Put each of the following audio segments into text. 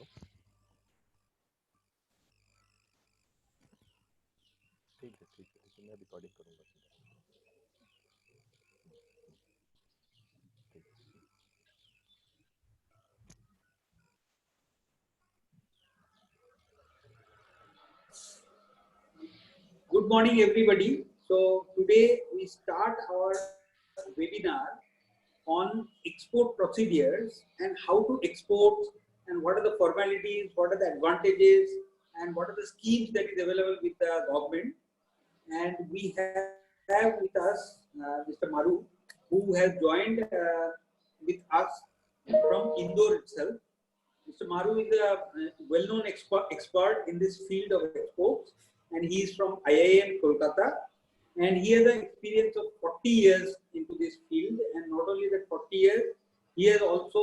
हो? ठीक है, मैं रिकॉर्डिंग करूंगा। Good morning, everybody. So today we start our webinar on export procedures and how to export, and what are the formalities, what are the advantages, and what are the schemes that is available with the government. And we have with us Mr. Maru, who has joined with us from Indore itself. Mr. Maru is a well-known expert in this field of exports, and he is from IIM Kolkata, and he has an experience of 40 years into this field. And not only that 40 years, he has also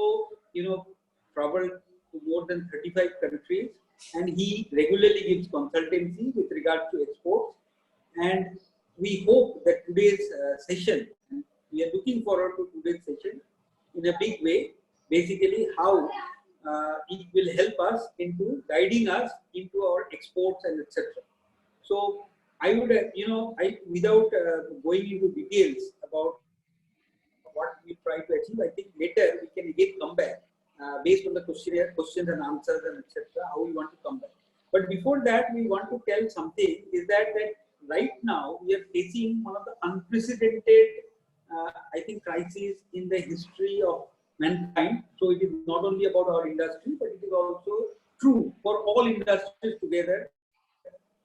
traveled to more than 35 countries, and he regularly gives consultancy with regards to exports. And we hope that today's session, we are looking forward to today's session in a big way, basically how it will help us into guiding us into our exports and etc. So I would, without going into details about what we try to achieve, I think later we can again come back based on the questions and answers and etc. how we want to come back. But before that, we want to tell something is that right now we are facing one of the unprecedented, I think, crises in the history of mankind. So it is not only about our industry, but it is also true for all industries together.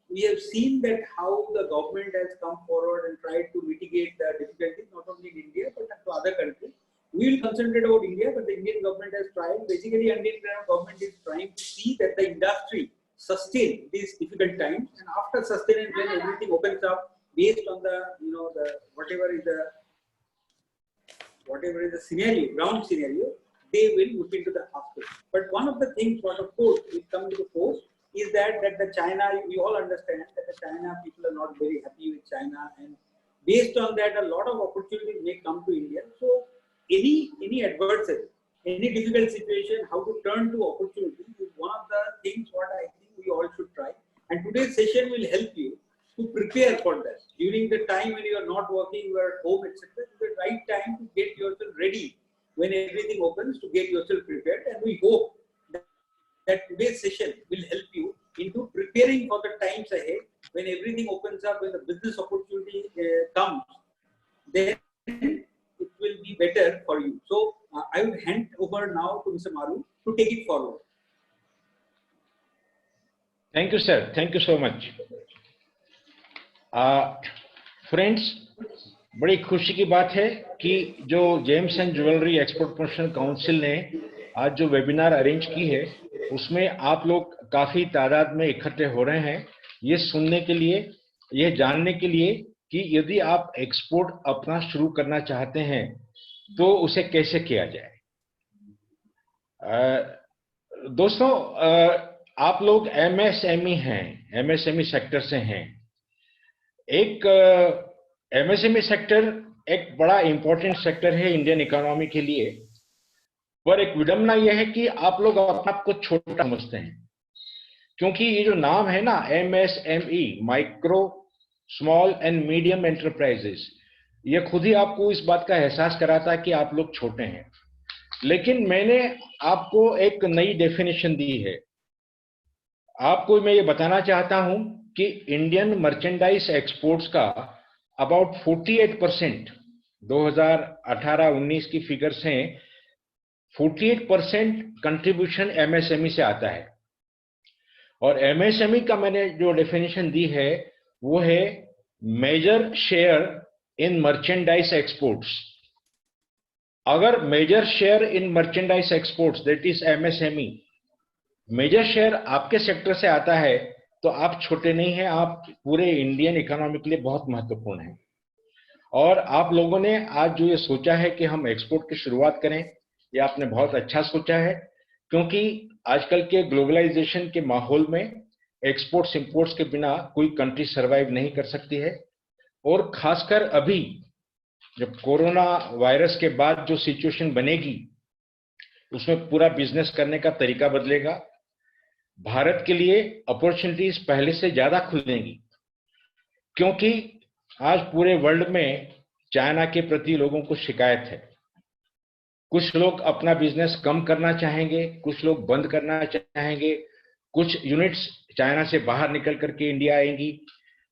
We have seen that how the government has come forward and tried to mitigate the difficulties, not only in India, but to other countries. We will concentrate about India, but the Indian government has tried. Basically, Indian government is trying to see that the industry sustain these difficult times, and after sustaining, when everything opens up based on the whatever is the scenario, ground scenario, they will look into the hospital. But one of the things, what of course is coming to the fore, is that the China, we all understand that the China people are not very happy with China, and based on that, a lot of opportunities may come to India. So any adversity, any difficult situation, how to turn to opportunity is one of the things what I think we all should try. And today's session will help you to prepare for that. During the time when you are not working, you are at home, etc., it's the right time to get yourself ready when everything opens, to get yourself prepared. And we hope that today's session will help you into preparing for the times ahead when everything opens up, when the business opportunity comes, then it will be better for you. So I will hand over now to Mr. Maru to take it forward. Thank you, sir. Thank you so much. Friends, बड़ी खुशी की बात है कि जो James and jewellery export promotion council ने आज जो वेबिनार अरेंज की है, उसमें आप लोग काफ़ी तादाद में इकट्ठे हो रहे हैं ये सुनने के लिए, ये जानने के लिए कि यदि आप एक्सपोर्ट अपना शुरू करना चाहते हैं तो उसे कैसे किया जाए। दोस्तों, आप लोग एमएसएमई हैं, एमएसएमई सेक्टर से हैं। एक एमएसएमई सेक्टर एक बड़ा इंपॉर्टेंट सेक्टर है इंडियन इकोनॉमी के लिए, पर एक विडंबना यह है कि आप लोग अपने आप को छोटा समझते हैं, क्योंकि ये जो नाम है ना MSME, micro small and medium enterprises, ये खुद ही आपको इस बात का एहसास कराता है कि आप लोग छोटे हैं। लेकिन मैंने आपको एक नई डेफिनेशन दी है। आपको मैं ये बताना चाहता हूं कि इंडियन मर्चेंडाइज एक्सपोर्ट्स का अबाउट 48%, 2018-19 की फिगर्स हैं, 48% कंट्रीब्यूशन एमएसएमई से आता है। और एमएसएमई का मैंने जो डेफिनेशन दी है वो है major share in merchandise exports. अगर major share in merchandise exports, that is MSME, major share आपके सेक्टर से आता है तो आप छोटे नहीं हैं, आप पूरे इंडियन इकोनॉमी के लिए बहुत महत्वपूर्ण हैं। और आप लोगों ने आज जो ये सोचा है कि हम एक्सपोर्ट की शुरुआत करें, ये आपने बहुत अच्छा सोचा है, क्योंकि आजकल के ग्लोबलाइजेशन के माहौल में एक्सपोर्ट्स इंपोर्ट्स के बिना कोई कंट्री सर्वाइव नहीं कर सकती है। और खासकर अभी जब कोरोना वायरस के बाद जो सिचुएशन बनेगी, उसमें पूरा बिजनेस करने का तरीका बदलेगा, भारत के लिए अपॉर्चुनिटीज पहले से ज्यादा खुलेंगी, क्योंकि आज पूरे वर्ल्ड में चाइना के प्रति लोगों को शिकायत है। कुछ लोग अपना बिजनेस कम करना चाहेंगे, कुछ लोग बंद करना चाहेंगे, कुछ यूनिट्स चाइना से बाहर निकल करके इंडिया आएंगी।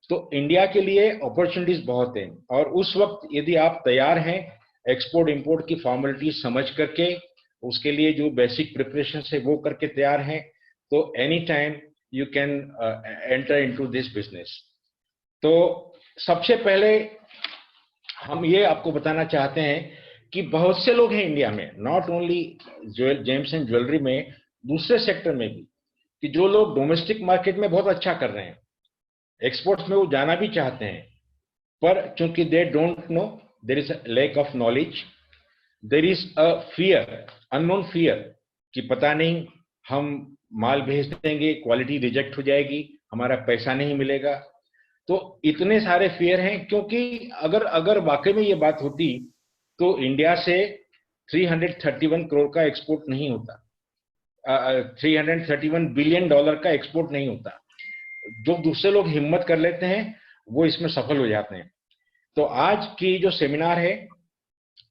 तो इंडिया के लिए अपॉर्चुनिटीज बहुत हैं, और उस वक्त यदि आप तैयार हैं एक्सपोर्ट इंपोर्ट की फॉर्मेलिटीज समझ करके, उसके लिए जो बेसिक प्रिपरेशन है वो करके तैयार हैं, तो any time you can enter into this business. तो सबसे पहले हम ये आपको बताना चाहते हैं कि बहुत से लोग हैं इंडिया में, not only James and jewellery में, दूसरे सेक्टर में भी, कि जो लोग डोमेस्टिक मार्केट में बहुत अच्छा कर रहे हैं, एक्सपोर्ट्स में वो जाना भी चाहते हैं, पर चूंकि they don't know, there is a lack of knowledge, there is a fear, unknown fear, कि पता नहीं हम माल भेज देंगे, क्वालिटी रिजेक्ट हो जाएगी, हमारा पैसा नहीं मिलेगा। तो इतने सारे फियर हैं, क्योंकि अगर वाकई में ये बात होती तो इंडिया से 331 करोड़ का एक्सपोर्ट नहीं होता, 331 बिलियन डॉलर का एक्सपोर्ट नहीं होता। जो दूसरे लोग हिम्मत कर लेते हैं वो इसमें सफल हो जाते हैं। तो आज की जो सेमिनार है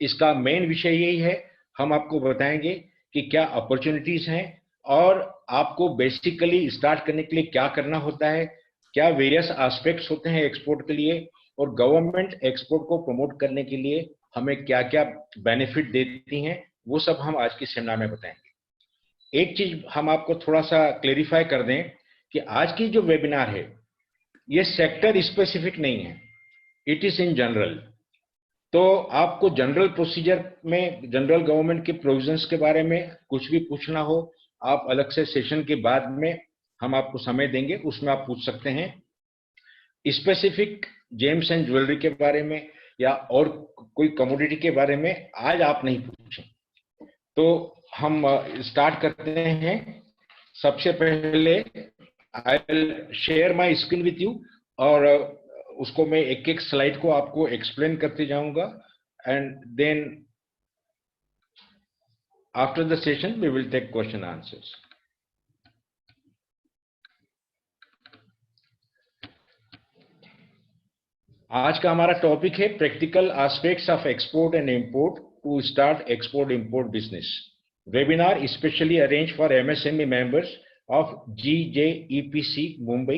इसका मेन विषय यही है, हम आपको बताएंगे कि क्या अपॉर्चुनिटीज हैं और आपको बेसिकली स्टार्ट करने के लिए क्या करना होता है, क्या वेरियस एस्पेक्ट्स होते हैं एक्सपोर्ट के लिए, और गवर्नमेंट एक्सपोर्ट को प्रमोट करने के लिए हमें क्या क्या बेनिफिट देती हैं, वो सब हम आज की सेमिनार में बताएंगे। एक चीज हम आपको थोड़ा सा क्लेरिफाई कर दें कि आज की जो वेबिनार है ये सेक्टर स्पेसिफिक नहीं है, इट इज इन जनरल। तो आपको जनरल प्रोसीजर में, जनरल गवर्नमेंट के प्रोविजंस के बारे में कुछ भी पूछना हो, आप अलग से सेशन के बाद में हम आपको समय देंगे, उसमें आप पूछ सकते हैं। स्पेसिफिक जेम्स एंड ज्वेलरी के बारे में या और कोई कमोडिटी के बारे में आज आप नहीं पूछें। तो हम स्टार्ट करते हैं। सबसे पहले I will share my screen with you, और उसको मैं एक एक स्लाइड को आपको एक्सप्लेन करते जाऊंगा, and then after the session we will take question answers. आज का हमारा टॉपिक है practical aspects of export and import to start export import business. Webinar specially arranged for MSME members of GJEPC Mumbai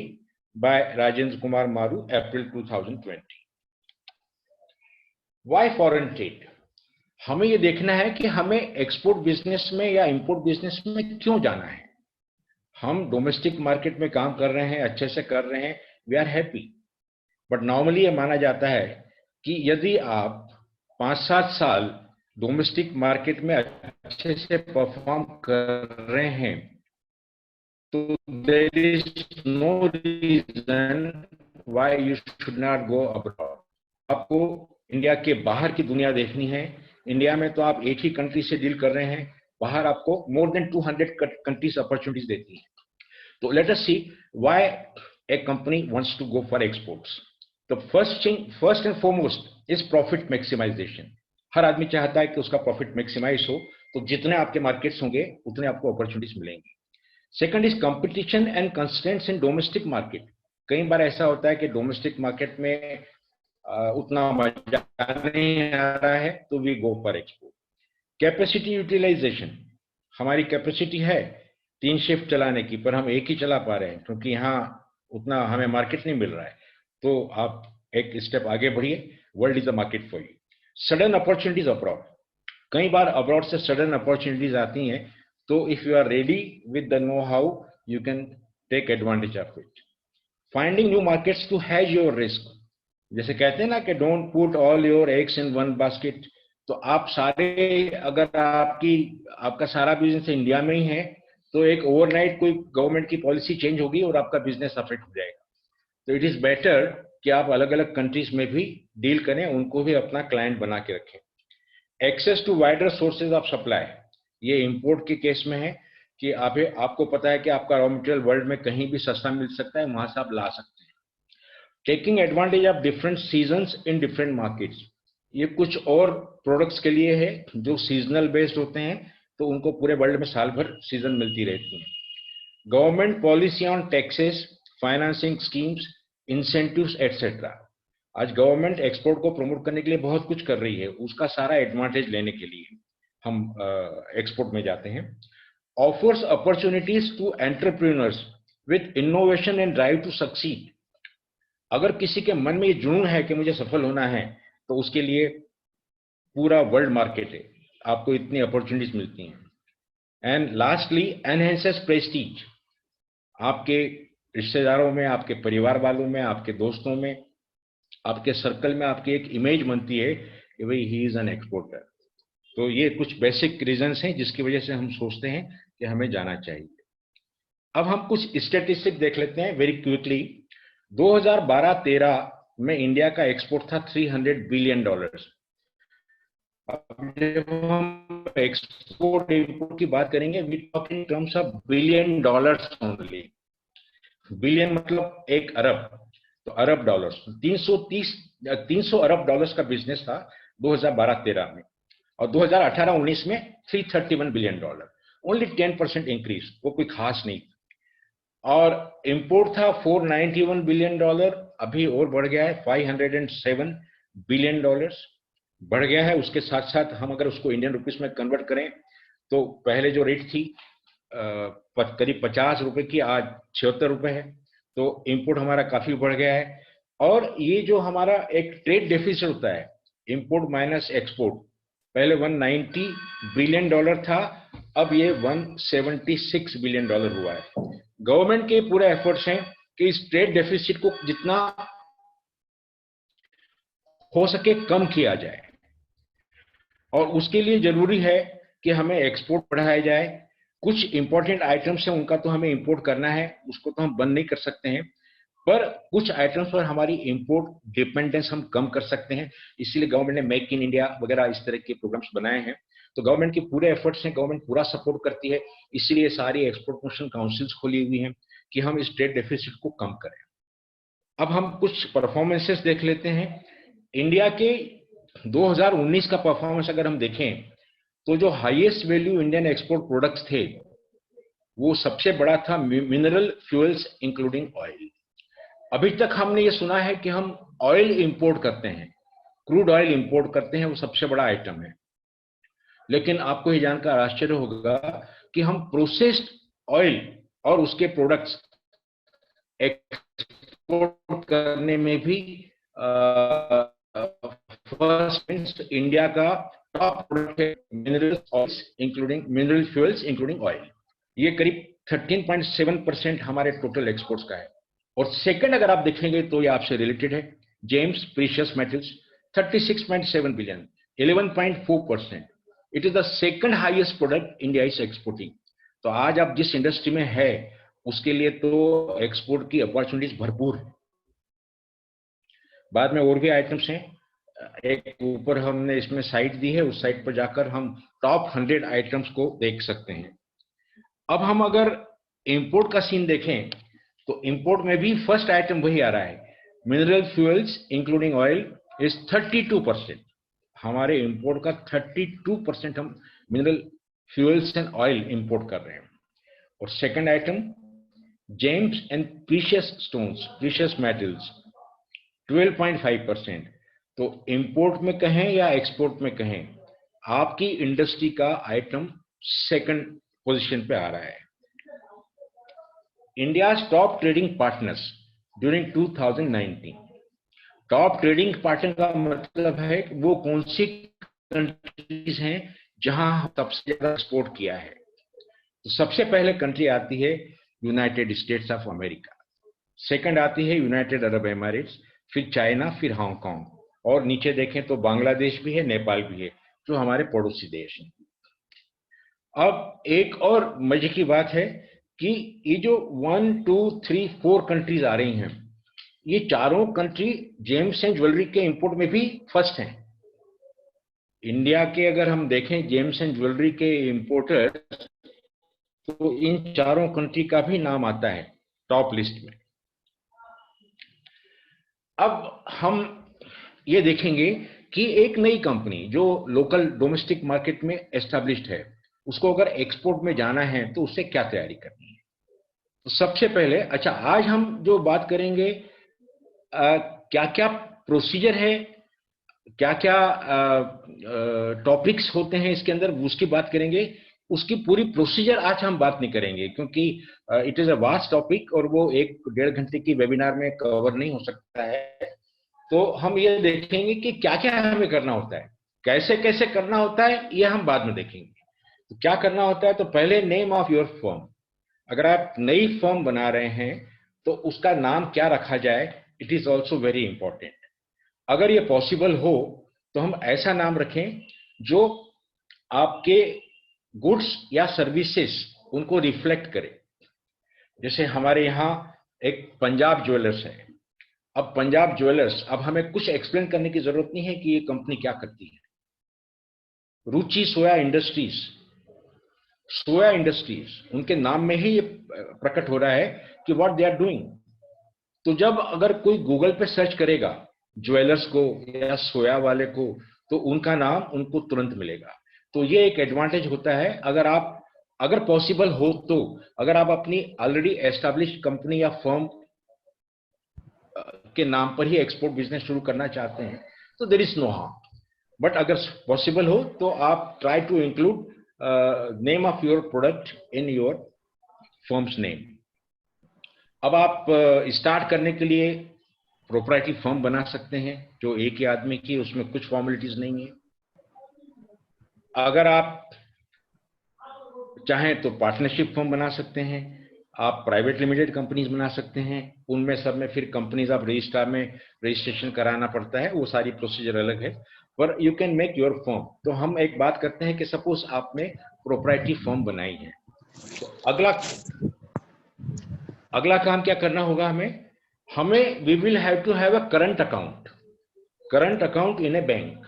by Rajendra Kumar Maru, April 2020. Why foreign trade? हमें ये देखना है कि हमें एक्सपोर्ट बिजनेस में या import business में क्यों जाना है। हम डोमेस्टिक मार्केट में काम कर रहे हैं, अच्छे से कर रहे हैं, we are happy, but normally ये माना जाता है कि यदि आप 5-7 साल डोमेस्टिक मार्केट में अच्छे से परफॉर्म कर रहे हैं तो there is no reason why you should not go abroad. आपको इंडिया के बाहर की दुनिया देखनी है। इंडिया में तो आप एक ही कंट्री से डील कर रहे हैं, बाहर आपको मोर देन 200 कंट्रीज अपॉर्चुनिटीज देती हैं। तो let us see why a company wants to go for exports. तो first and foremost is profit maximisation. हर आदमी चाहता है कि उसका प्रॉफिट मैक्सिमाइज हो, तो जितने आपके मार्केट्स होंगे उतने आपको अपॉर्चुनिटीज मिलेंगी। Second is competition and constraints in domestic market. कई बार ऐसा होता है कि डोमेस्टिक मार्केट में उतना मजा नहीं आ रहा है, तो we go for export. Capacity utilisation, हमारी कैपेसिटी है 3 शिफ्ट चलाने की, पर हम एक ही चला पा रहे हैं क्योंकि यहाँ उतना हमें मार्केट नहीं मिल रहा है। तो आप एक स्टेप आगे बढ़िए, world is the market for you. Sudden opportunities abroad, कई बार अब्रॉड से सडन अपॉर्चुनिटीज आती हैं, तो if you are ready with the know-how, you can take advantage of it. Finding new markets to hedge your risk. जैसे कहते हैं ना कि don't put all your eggs in one basket. तो आप सारे, अगर आपका सारा बिजनेस इंडिया में ही है, तो एक ओवरनाइट कोई गवर्नमेंट की पॉलिसी चेंज होगी और आपका बिजनेस अफेक्ट हो जाएगा। तो इट इज बेटर कि आप अलग अलग कंट्रीज में भी डील करें, उनको भी अपना क्लाइंट बना के रखें। Access to wider sources of supply, ये इंपोर्ट के केस में है कि आपको पता है कि आपका रॉ मटेरियल वर्ल्ड में कहीं भी सस्ता मिल सकता है, वहां से आप ला सकते हैं। Taking advantage of different seasons in different markets, ये कुछ और प्रोडक्ट्स के लिए है जो सीजनल बेस्ड होते हैं, तो उनको पूरे वर्ल्ड में साल भर सीजन मिलती रहती है। Government policy on taxes, financing schemes, incentives etcetera. आज गवर्नमेंट एक्सपोर्ट को प्रमोट करने के लिए बहुत कुछ कर रही है, उसका सारा एडवांटेज लेने के लिए हम एक्सपोर्ट में जाते हैं। Offers opportunities to entrepreneurs with innovation and drive to succeed. अगर किसी के मन में ये जुनून है कि मुझे सफल होना है, तो उसके लिए पूरा वर्ल्ड मार्केट है, आपको इतनी अपॉर्चुनिटीज मिलती हैं। And lastly enhances Prestige. आपके रिश्तेदारों में, आपके परिवार वालों में, आपके दोस्तों में, आपके सर्कल में आपकी एक इमेज बनती है कि भाई ही इज एन एक्सपोर्टर। तो ये कुछ बेसिक रीजंस हैं जिसकी वजह से हम सोचते हैं कि हमें जाना चाहिए। अब हम कुछ स्टैटिस्टिक देख लेते हैं वेरी क्विकली। 2012-13 में इंडिया का एक्सपोर्ट था $300 बिलियन। अब जब हम एक्सपोर्ट इंपोर्ट की बात करेंगे, we talk in terms of billion dollars only. Billion मतलब 1 अरब, तो अरब डॉलर्स। 300 अरब डॉलर्स का बिजनेस था 2012-13 में, और 2018-19 में $331 बिलियन। ओनली 10% इंक्रीज, वो कोई खास नहीं। और इंपोर्ट था $491 बिलियन, अभी और बढ़ गया है $507 बिलियन बढ़ गया है। उसके साथ साथ हम अगर उसको इंडियन रुपीस में कन्वर्ट करें तो पहले जो रेट थी करीब 50 रुपए की, आज 76 रुपए है। तो इंपोर्ट हमारा काफी बढ़ गया है। और ये जो हमारा एक ट्रेड डेफिसिट होता है, इंपोर्ट माइनस एक्सपोर्ट, पहले $190 बिलियन था, अब ये $176 बिलियन हुआ है। गवर्नमेंट के पूरे एफर्ट्स हैं कि इस ट्रेड डेफिसिट को जितना हो सके कम किया जाए, और उसके लिए जरूरी है कि हमें एक्सपोर्ट बढ़ाया जाए। कुछ इंपॉर्टेंट आइटम्स हैं, उनका तो हमें इंपोर्ट करना है, उसको तो हम बंद नहीं कर सकते हैं, पर कुछ आइटम्स पर हमारी इंपोर्ट डिपेंडेंस हम कम कर सकते हैं। इसीलिए गवर्नमेंट ने मेक इन इंडिया वगैरह इस तरह के प्रोग्राम्स बनाए हैं। तो गवर्नमेंट के पूरे एफर्ट्स हैं, गवर्नमेंट पूरा सपोर्ट करती है, इसीलिए सारी एक्सपोर्ट प्रमोशन काउंसिल्स खोली हुई हैं कि हम इस ट्रेड डेफिसिट को कम करें। अब हम कुछ परफॉर्मेंसेस देख लेते हैं। इंडिया के 2019 का परफॉर्मेंस अगर हम देखें, तो जो highest value Indian export products थे, वो सबसे बड़ा था मिनरल फ्यूल्स इंक्लूडिंग ऑयल। अभी तक हमने ये सुना है कि हम ऑयल इंपोर्ट करते हैं, क्रूड ऑयल इंपोर्ट करते हैं, वो सबसे बड़ा आइटम है। लेकिन आपको ये जानकर आश्चर्य होगा कि हम प्रोसेस्ड ऑयल और उसके प्रोडक्ट्स एक्सपोर्ट करने में भी फर्स्ट इंडिया का टॉप प्रोडक्ट है mineral oils including mineral fuels including oil. ये करीब 13.7% हमारे टोटल एक्सपोर्ट्स का है। और सेकंड अगर आप देखेंगे तो ये आपसे रिलेटेड है, James precious metals 36.7 billion, 11.4%। It is the second highest product India is exporting. तो आज आप जिस इंडस्ट्री में है उसके लिए तो एक्सपोर्ट की अपॉर्चुनिटीज भरपूर है। बाद में और भी आइटम्स हैं, एक ऊपर हमने इसमें साइट दी है, उस साइट पर जाकर हम टॉप 100 आइटम्स को देख सकते हैं। अब हम अगर इंपोर्ट का सीन देखें तो इंपोर्ट में भी फर्स्ट आइटम वही आ रहा है, mineral fuels including oil is 32%। हमारे इंपोर्ट का 32% हम mineral fuels and oil import कर रहे हैं। और second item James and precious stones, precious metals 12.5%। तो इंपोर्ट में कहें या एक्सपोर्ट में कहें, आपकी इंडस्ट्री का आइटम सेकंड पोजीशन पे आ रहा है। India's top trading partners during 2019। Top trading partner का मतलब है कि वो कौन सी कंट्रीज हैं जहां सबसे ज्यादा एक्सपोर्ट किया है। तो सबसे पहले कंट्री आती है United states of America, second आती है यूनाइटेड अरब एमिरेट्स, फिर चाइना, फिर हांगकांग, और नीचे देखें तो बांग्लादेश भी है, नेपाल भी है, जो हमारे पड़ोसी देश हैं। अब एक और मजे की बात है कि ये जो 1, 2, 3, 4 कंट्रीज आ रही हैं, ये चारों कंट्री जेम्स एंड ज्वेलरी के इंपोर्ट में भी फर्स्ट हैं। इंडिया के अगर हम देखें जेम्स एंड ज्वेलरी के इंपोर्टर, तो इन चारों कंट्री का भी नाम आता है टॉप लिस्ट में। अब हम ये देखेंगे कि एक नई कंपनी जो लोकल डोमेस्टिक मार्केट में एस्टैब्लिश्ड है, उसको अगर एक्सपोर्ट में जाना है तो उससे क्या तैयारी करनी है। तो सबसे पहले, अच्छा, आज हम जो बात करेंगे, क्या क्या प्रोसीजर है, क्या क्या टॉपिक्स होते हैं इसके अंदर, उसकी बात करेंगे। उसकी पूरी प्रोसीजर आज हम बात नहीं करेंगे, क्योंकि it is a vast topic और वो 1-1.5 घंटे की वेबिनार में कवर नहीं हो सकता है। तो हम ये देखेंगे कि क्या क्या हमें करना होता है, कैसे कैसे करना होता है, ये हम बाद में देखेंगे। तो क्या करना होता है, तो पहले नेम ऑफ योर फर्म। अगर आप नई फर्म बना रहे हैं तो उसका नाम क्या रखा जाए, it is also very important. अगर ये पॉसिबल हो तो हम ऐसा नाम रखें जो आपके गुड्स या सर्विसेज उनको रिफ्लेक्ट करे। जैसे हमारे यहाँ एक पंजाब ज्वेलर्स है। अब पंजाब ज्वेलर्स, अब हमें कुछ एक्सप्लेन करने की जरूरत नहीं है कि ये कंपनी क्या करती है। रुचि सोया इंडस्ट्रीज, सोया इंडस्ट्रीज, उनके नाम में ही ये प्रकट हो रहा है कि व्हाट दे आर डूइंग। तो जब अगर कोई गूगल पे सर्च करेगा ज्वेलर्स को या सोया वाले को, तो उनका नाम उनको तुरंत मिलेगा। तो ये एक एडवांटेज होता है। अगर पॉसिबल हो तो, अगर आप अपनी ऑलरेडी एस्टैब्लिश्ड कंपनी या फर्म के नाम पर ही एक्सपोर्ट बिजनेस शुरू करना चाहते हैं तो there is no harm. But अगर पॉसिबल हो तो आप try to include name of your product in your firm's name. अब आप स्टार्ट करने के लिए प्रोप्राइटरी फर्म बना सकते हैं जो एक ही आदमी की, उसमें कुछ फॉर्मेलिटीज नहीं है। अगर आप चाहें तो पार्टनरशिप फर्म बना सकते हैं, आप प्राइवेट लिमिटेड कंपनीज बना सकते हैं। उनमें सब में फिर कंपनीज आप रजिस्ट्रार में रजिस्ट्रेशन कराना पड़ता है, वो सारी प्रोसीजर अलग है। पर you can make your firm. तो हम एक बात करते हैं कि सपोज आपने प्रोप्राइटरी फर्म बनाई है, तो अगला काम क्या करना होगा हमें we will have to have a current account in a bank.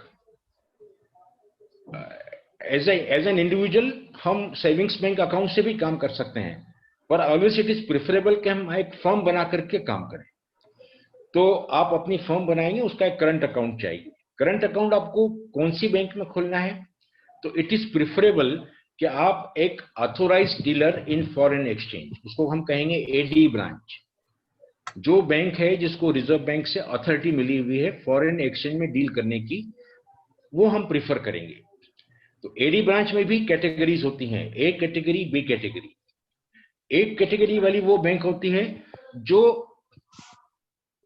As an individual हम सेविंग्स बैंक अकाउंट से भी काम कर सकते हैं, पर ऑलवेज इट इज प्रेफरेबल कि हम एक फर्म बना करके काम करें। तो आप अपनी फर्म बनाएंगे, उसका एक करंट अकाउंट चाहिए। करंट अकाउंट आपको कौन सी बैंक में खोलना है, तो इट इज प्रेफरेबल कि आप एक authorised dealer in foreign exchange, उसको हम कहेंगे एडी ब्रांच, जो बैंक है जिसको रिजर्व बैंक से अथॉरिटी मिली हुई है फॉरेन एक्सचेंज में डील करने की, वो हम प्रीफर करेंगे। तो एडी ब्रांच में भी कैटेगरीज होती हैं, ए कैटेगरी, बी कैटेगरी। एक कैटेगरी वाली वो बैंक होती है जो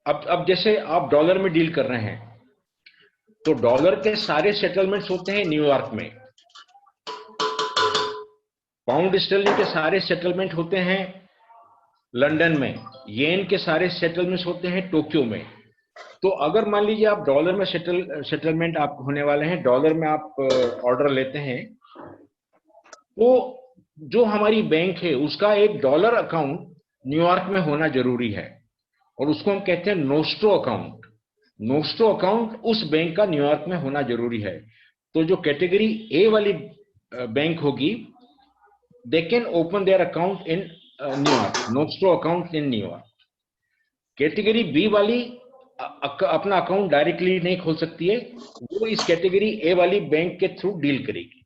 अब जैसे आप डॉलर में डील कर रहे हैं तो डॉलर के सारे सेटलमेंट्स होते हैं न्यूयॉर्क में, पाउंड स्टर्लिंग के सारे सेटलमेंट होते हैं लंदन में, येन के सारे सेटलमेंट्स होते हैं टोक्यो में। तो अगर मान लीजिए आप डॉलर में सेटलमेंट आप होने वाले हैं, डॉलर में आप ऑर्डर लेते हैं, तो जो हमारी बैंक है उसका एक डॉलर अकाउंट न्यूयॉर्क में होना जरूरी है, और उसको हम कहते हैं नोस्ट्रो अकाउंट। नोस्ट्रो अकाउंट उस बैंक का न्यूयॉर्क में होना जरूरी है। तो जो कैटेगरी ए वाली बैंक होगी, they can open their account in New York, nostro account in New York. Category B वाली अपना अकाउंट डायरेक्टली नहीं खोल सकती है, वो इस कैटेगरी ए वाली बैंक के थ्रू डील करेगी।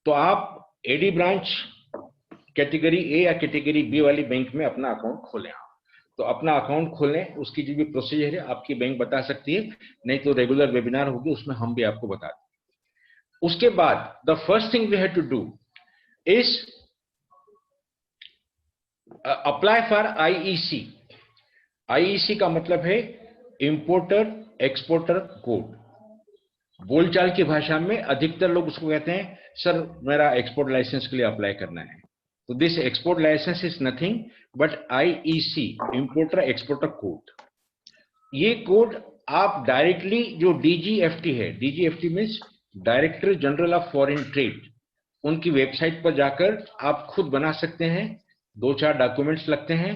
तो आप एडी ब्रांच कैटेगरी ए या कैटेगरी बी वाली बैंक में अपना अकाउंट खोलें। तो अपना अकाउंट खोलें, उसकी जो भी प्रोसीजर है आपकी बैंक बता सकती है, नहीं तो रेगुलर वेबिनार होगी उसमें हम भी आपको बता दें। उसके बाद the first thing we have to do is apply for IEC. IEC का मतलब है इंपोर्टर एक्सपोर्टर कोड। बोलचाल की भाषा में अधिकतर लोग उसको कहते हैं, सर मेरा एक्सपोर्ट लाइसेंस के लिए अप्लाई करना है। तो this export licence is nothing but IEC, importer exporter code. ये कोड आप डायरेक्टली जो डीजीएफटी है, DGFT means director general of foreign trade, उनकी वेबसाइट पर जाकर आप खुद बना सकते हैं। 2-4 डॉक्यूमेंट्स लगते हैं,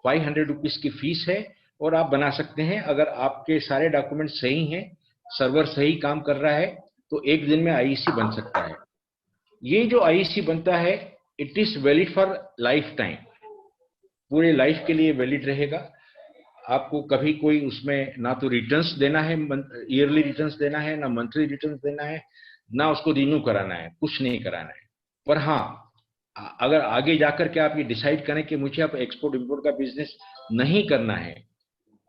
500 रुपीज की फीस है, और आप बना सकते हैं। अगर आपके सारे डॉक्यूमेंट सही हैं, सर्वर सही काम कर रहा है, तो एक दिन में आईईसी बन सकता है। ये जो आईईसी बनता है it is valid for life time, पूरे लाइफ के लिए वैलिड रहेगा। आपको कभी कोई उसमें ना तो रिटर्न्स देना है, ईयरली रिटर्न्स देना है, ना मंथली रिटर्न्स देना है, ना उसको रिन्यू कराना है, कुछ नहीं कराना है। पर हाँ, अगर आगे जाकर के आप ये डिसाइड करें कि मुझे अब एक्सपोर्ट इंपोर्ट का बिजनेस नहीं करना है,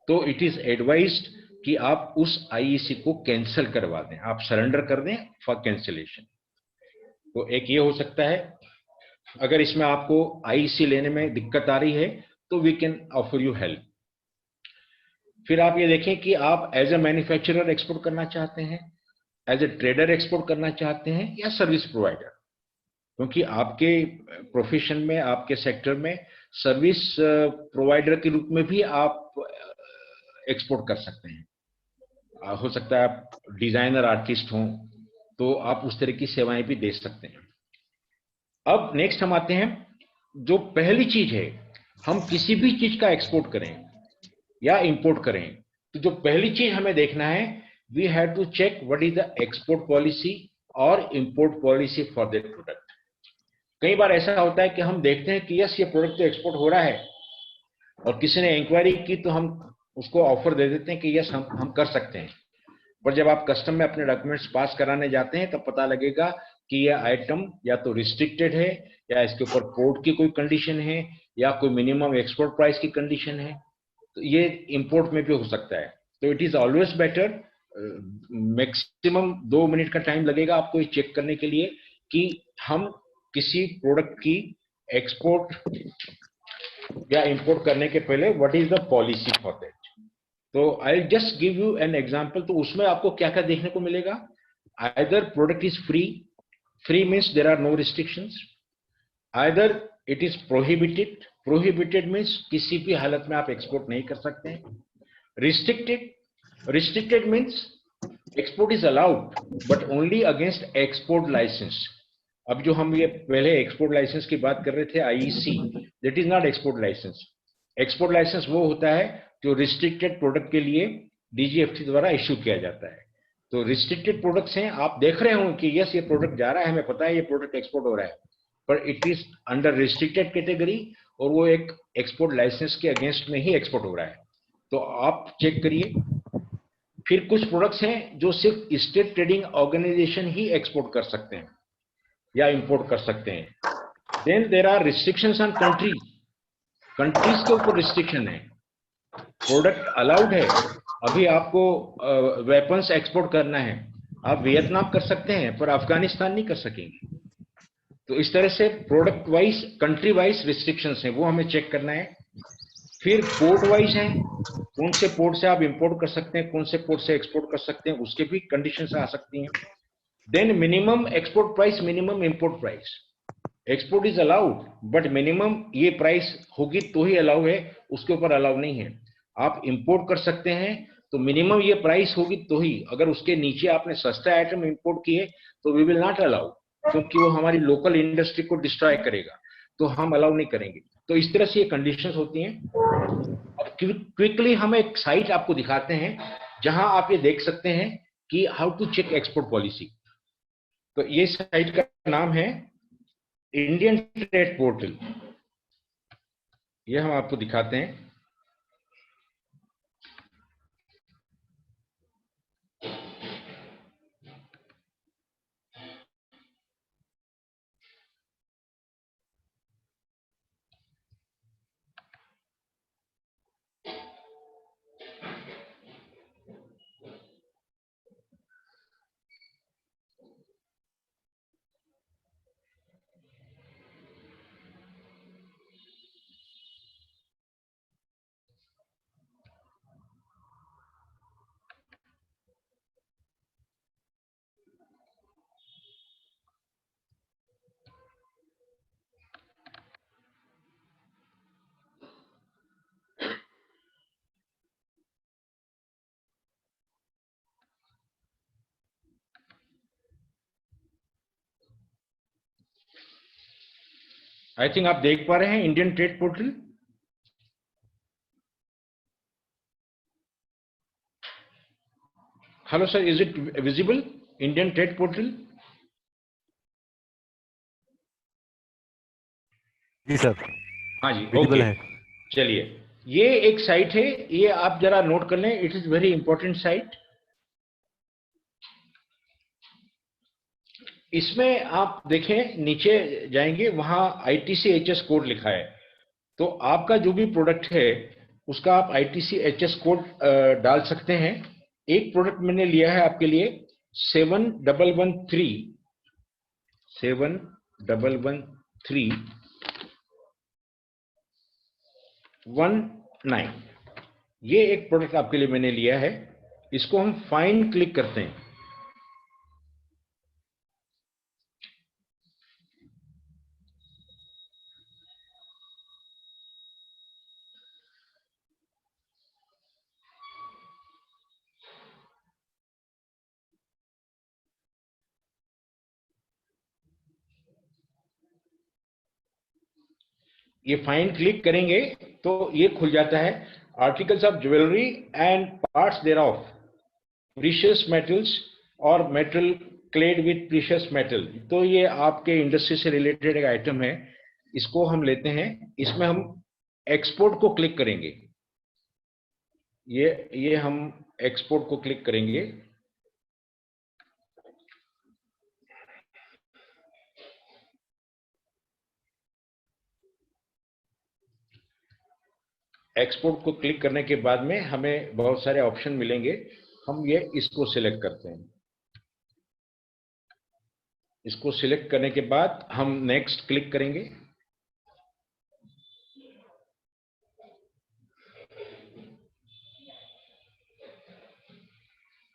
तो इट इज एडवाइज्ड कि आप उस आईईसी को कैंसिल करवा दें, आप सरेंडर कर दें फॉर कैंसिलेशन। तो एक ये हो सकता है। अगर इसमें आपको आईईसी लेने में दिक्कत आ रही है तो we can offer you help. फिर आप ये देखें कि आप एज ए मैन्युफैक्चरर एक्सपोर्ट करना चाहते हैं, एज ए ट्रेडर एक्सपोर्ट करना चाहते हैं, या सर्विस प्रोवाइडर, क्योंकि आपके प्रोफेशन में, आपके सेक्टर में सर्विस प्रोवाइडर के रूप में भी आप एक्सपोर्ट कर सकते हैं। हो सकता है आप डिजाइनर आर्टिस्ट हों, तो आप उस तरह की सेवाएं भी दे सकते हैं। अब नेक्स्ट हम आते हैं, जो पहली चीज है, हम किसी भी चीज का एक्सपोर्ट करें या इंपोर्ट करें, तो जो पहली चीज हमें देखना है, we have to check what is the export policy और import policy for that product. कई बार ऐसा होता है कि हम देखते हैं कि यस ये प्रोडक्ट तो एक्सपोर्ट हो रहा है, और किसी ने इंक्वायरी की तो हम उसको ऑफर दे देते हैं कि यस हम कर सकते हैं। पर जब आप कस्टम में अपने डॉक्यूमेंट्स पास कराने जाते हैं तब पता लगेगा कि यह आइटम या तो रिस्ट्रिक्टेड है, या इसके ऊपर पोर्ट की कोई कंडीशन है, या कोई मिनिमम एक्सपोर्ट प्राइस की कंडीशन है। तो ये इंपोर्ट में भी हो सकता है। तो it is always better, maximum 2 minute का टाइम लगेगा आपको ये चेक करने के लिए कि हम किसी प्रोडक्ट की एक्सपोर्ट या इंपोर्ट करने के पहले what is the policy for that. तो I just give you an example. तो उसमें आपको क्या क्या देखने को मिलेगा? Either product is free, free means there are no restrictions, either it is prohibited, prohibited means किसी भी हालत में आप एक्सपोर्ट नहीं कर सकते हैं, restricted, restricted means export is allowed but only against export licence. अब जो हम ये पहले एक्सपोर्ट लाइसेंस की बात कर रहे थे, IEC, that is not export licence. Export licence वो होता है जो रिस्ट्रिक्टेड प्रोडक्ट के लिए डीजीएफटी द्वारा इश्यू किया जाता है। तो रिस्ट्रिक्टेड प्रोडक्ट्स हैं, आप देख रहे हो कि यस ये प्रोडक्ट जा रहा है, हमें पता है ये प्रोडक्ट एक्सपोर्ट हो रहा है, पर it is under restricted category और वो एक एक्सपोर्ट लाइसेंस के अगेंस्ट में ही एक्सपोर्ट हो रहा है। तो आप चेक करिए। फिर कुछ प्रोडक्ट्स हैं जो सिर्फ स्टेट ट्रेडिंग ऑर्गेनाइजेशन ही एक्सपोर्ट कर सकते हैं या इंपोर्ट कर सकते हैं। Then there are restrictions on countries, countries के ऊपर रिस्ट्रिक्शन है। प्रोडक्ट अलाउड है, अभी आपको वेपन्स एक्सपोर्ट करना है, आप वियतनाम कर सकते हैं पर अफगानिस्तान नहीं कर सकेंगे। तो इस तरह से product wise, country wise restrictions हैं, वो हमें चेक करना है। फिर पोर्ट वाइज है, कौन से पोर्ट से आप इंपोर्ट कर सकते हैं, कौन से पोर्ट से एक्सपोर्ट कर सकते हैं, उसके भी कंडीशंस आ सकती हैं। Then minimum export price, minimum import price. Export is allowed but minimum ये प्राइस होगी तो ही अलाउ है, उसके ऊपर अलाउ नहीं है। आप इंपोर्ट कर सकते हैं तो मिनिमम ये प्राइस होगी तो ही, अगर उसके नीचे आपने सस्ता आइटम इंपोर्ट किए तो वी विल नॉट अलाउ, क्योंकि वो हमारी लोकल इंडस्ट्री को डिस्ट्रॉय करेगा, तो हम अलाउ नहीं करेंगे। तो इस तरह से ये कंडीशंस होती हैं। अब क्विकली हम एक साइट आपको दिखाते हैं जहां आप ये देख सकते हैं कि how to check export policy. तो ये साइट का नाम है इंडियन ट्रेड पोर्टल। ये हम आपको दिखाते हैं। आई थिंक आप देख पा रहे हैं Indian trade portal. Hello sir, is it visible Indian trade portal? जी सर, हाँ जी, विजिबल ओके। है। चलिए, ये एक साइट है, ये आप जरा नोट कर लें, it is very important site. इसमें आप देखें नीचे जाएंगे, वहां ITC-HS कोड लिखा है। तो आपका जो भी प्रोडक्ट है उसका आप ITC-HS कोड डाल सकते हैं। एक प्रोडक्ट मैंने लिया है आपके लिए 711319। ये एक प्रोडक्ट आपके लिए मैंने लिया है। इसको हम फाइंड क्लिक करते हैं। ये फाइंड क्लिक करेंगे तो ये खुल जाता है, articles of jewellery and parts thereof precious metals और metal clad with precious metal. तो ये आपके इंडस्ट्री से रिलेटेड एक आइटम है, इसको हम लेते हैं। इसमें हम एक्सपोर्ट को क्लिक करेंगे। ये हम एक्सपोर्ट को क्लिक करेंगे। एक्सपोर्ट को क्लिक करने के बाद में हमें बहुत सारे ऑप्शन मिलेंगे। हम इसको सिलेक्ट करते हैं। इसको सिलेक्ट करने के बाद हम नेक्स्ट क्लिक करेंगे।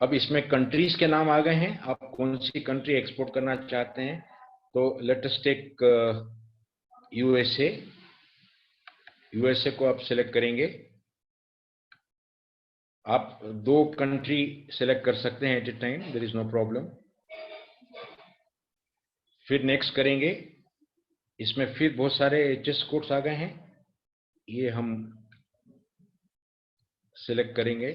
अब इसमें कंट्रीज के नाम आ गए हैं, आप कौन सी कंट्री एक्सपोर्ट करना चाहते हैं। तो let us take USA। USA को आप सिलेक्ट करेंगे। आप 2 कंट्री सिलेक्ट कर सकते हैं at a time, there is no problem. फिर नेक्स्ट करेंगे। इसमें फिर बहुत सारे HS कोड्स आ गए हैं, ये हम सिलेक्ट करेंगे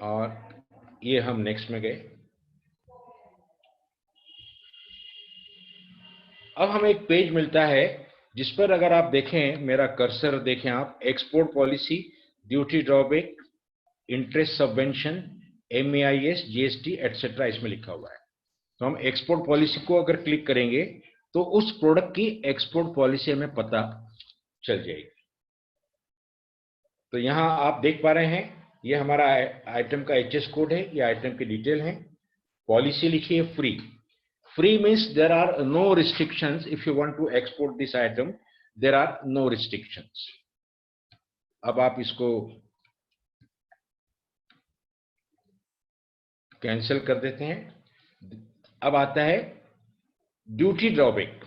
और ये हम नेक्स्ट में गए। अब हमें एक पेज मिलता है जिस पर अगर आप देखें, मेरा कर्सर देखें आप, export policy, duty drawback, interest subvention, MEIS, GST etcetera इसमें लिखा हुआ है। तो हम एक्सपोर्ट पॉलिसी को अगर क्लिक करेंगे तो उस प्रोडक्ट की एक्सपोर्ट पॉलिसी हमें पता चल जाएगी। तो यहां आप देख पा रहे हैं, ये हमारा आइटम का HS कोड है, ये आइटम की डिटेल है। पॉलिसी लिखी है free. Free means there are no restrictions. If you want to export this item, there are no restrictions. अब आप इसको कैंसिल कर देते हैं। अब आता है ड्यूटी ड्रॉबैक।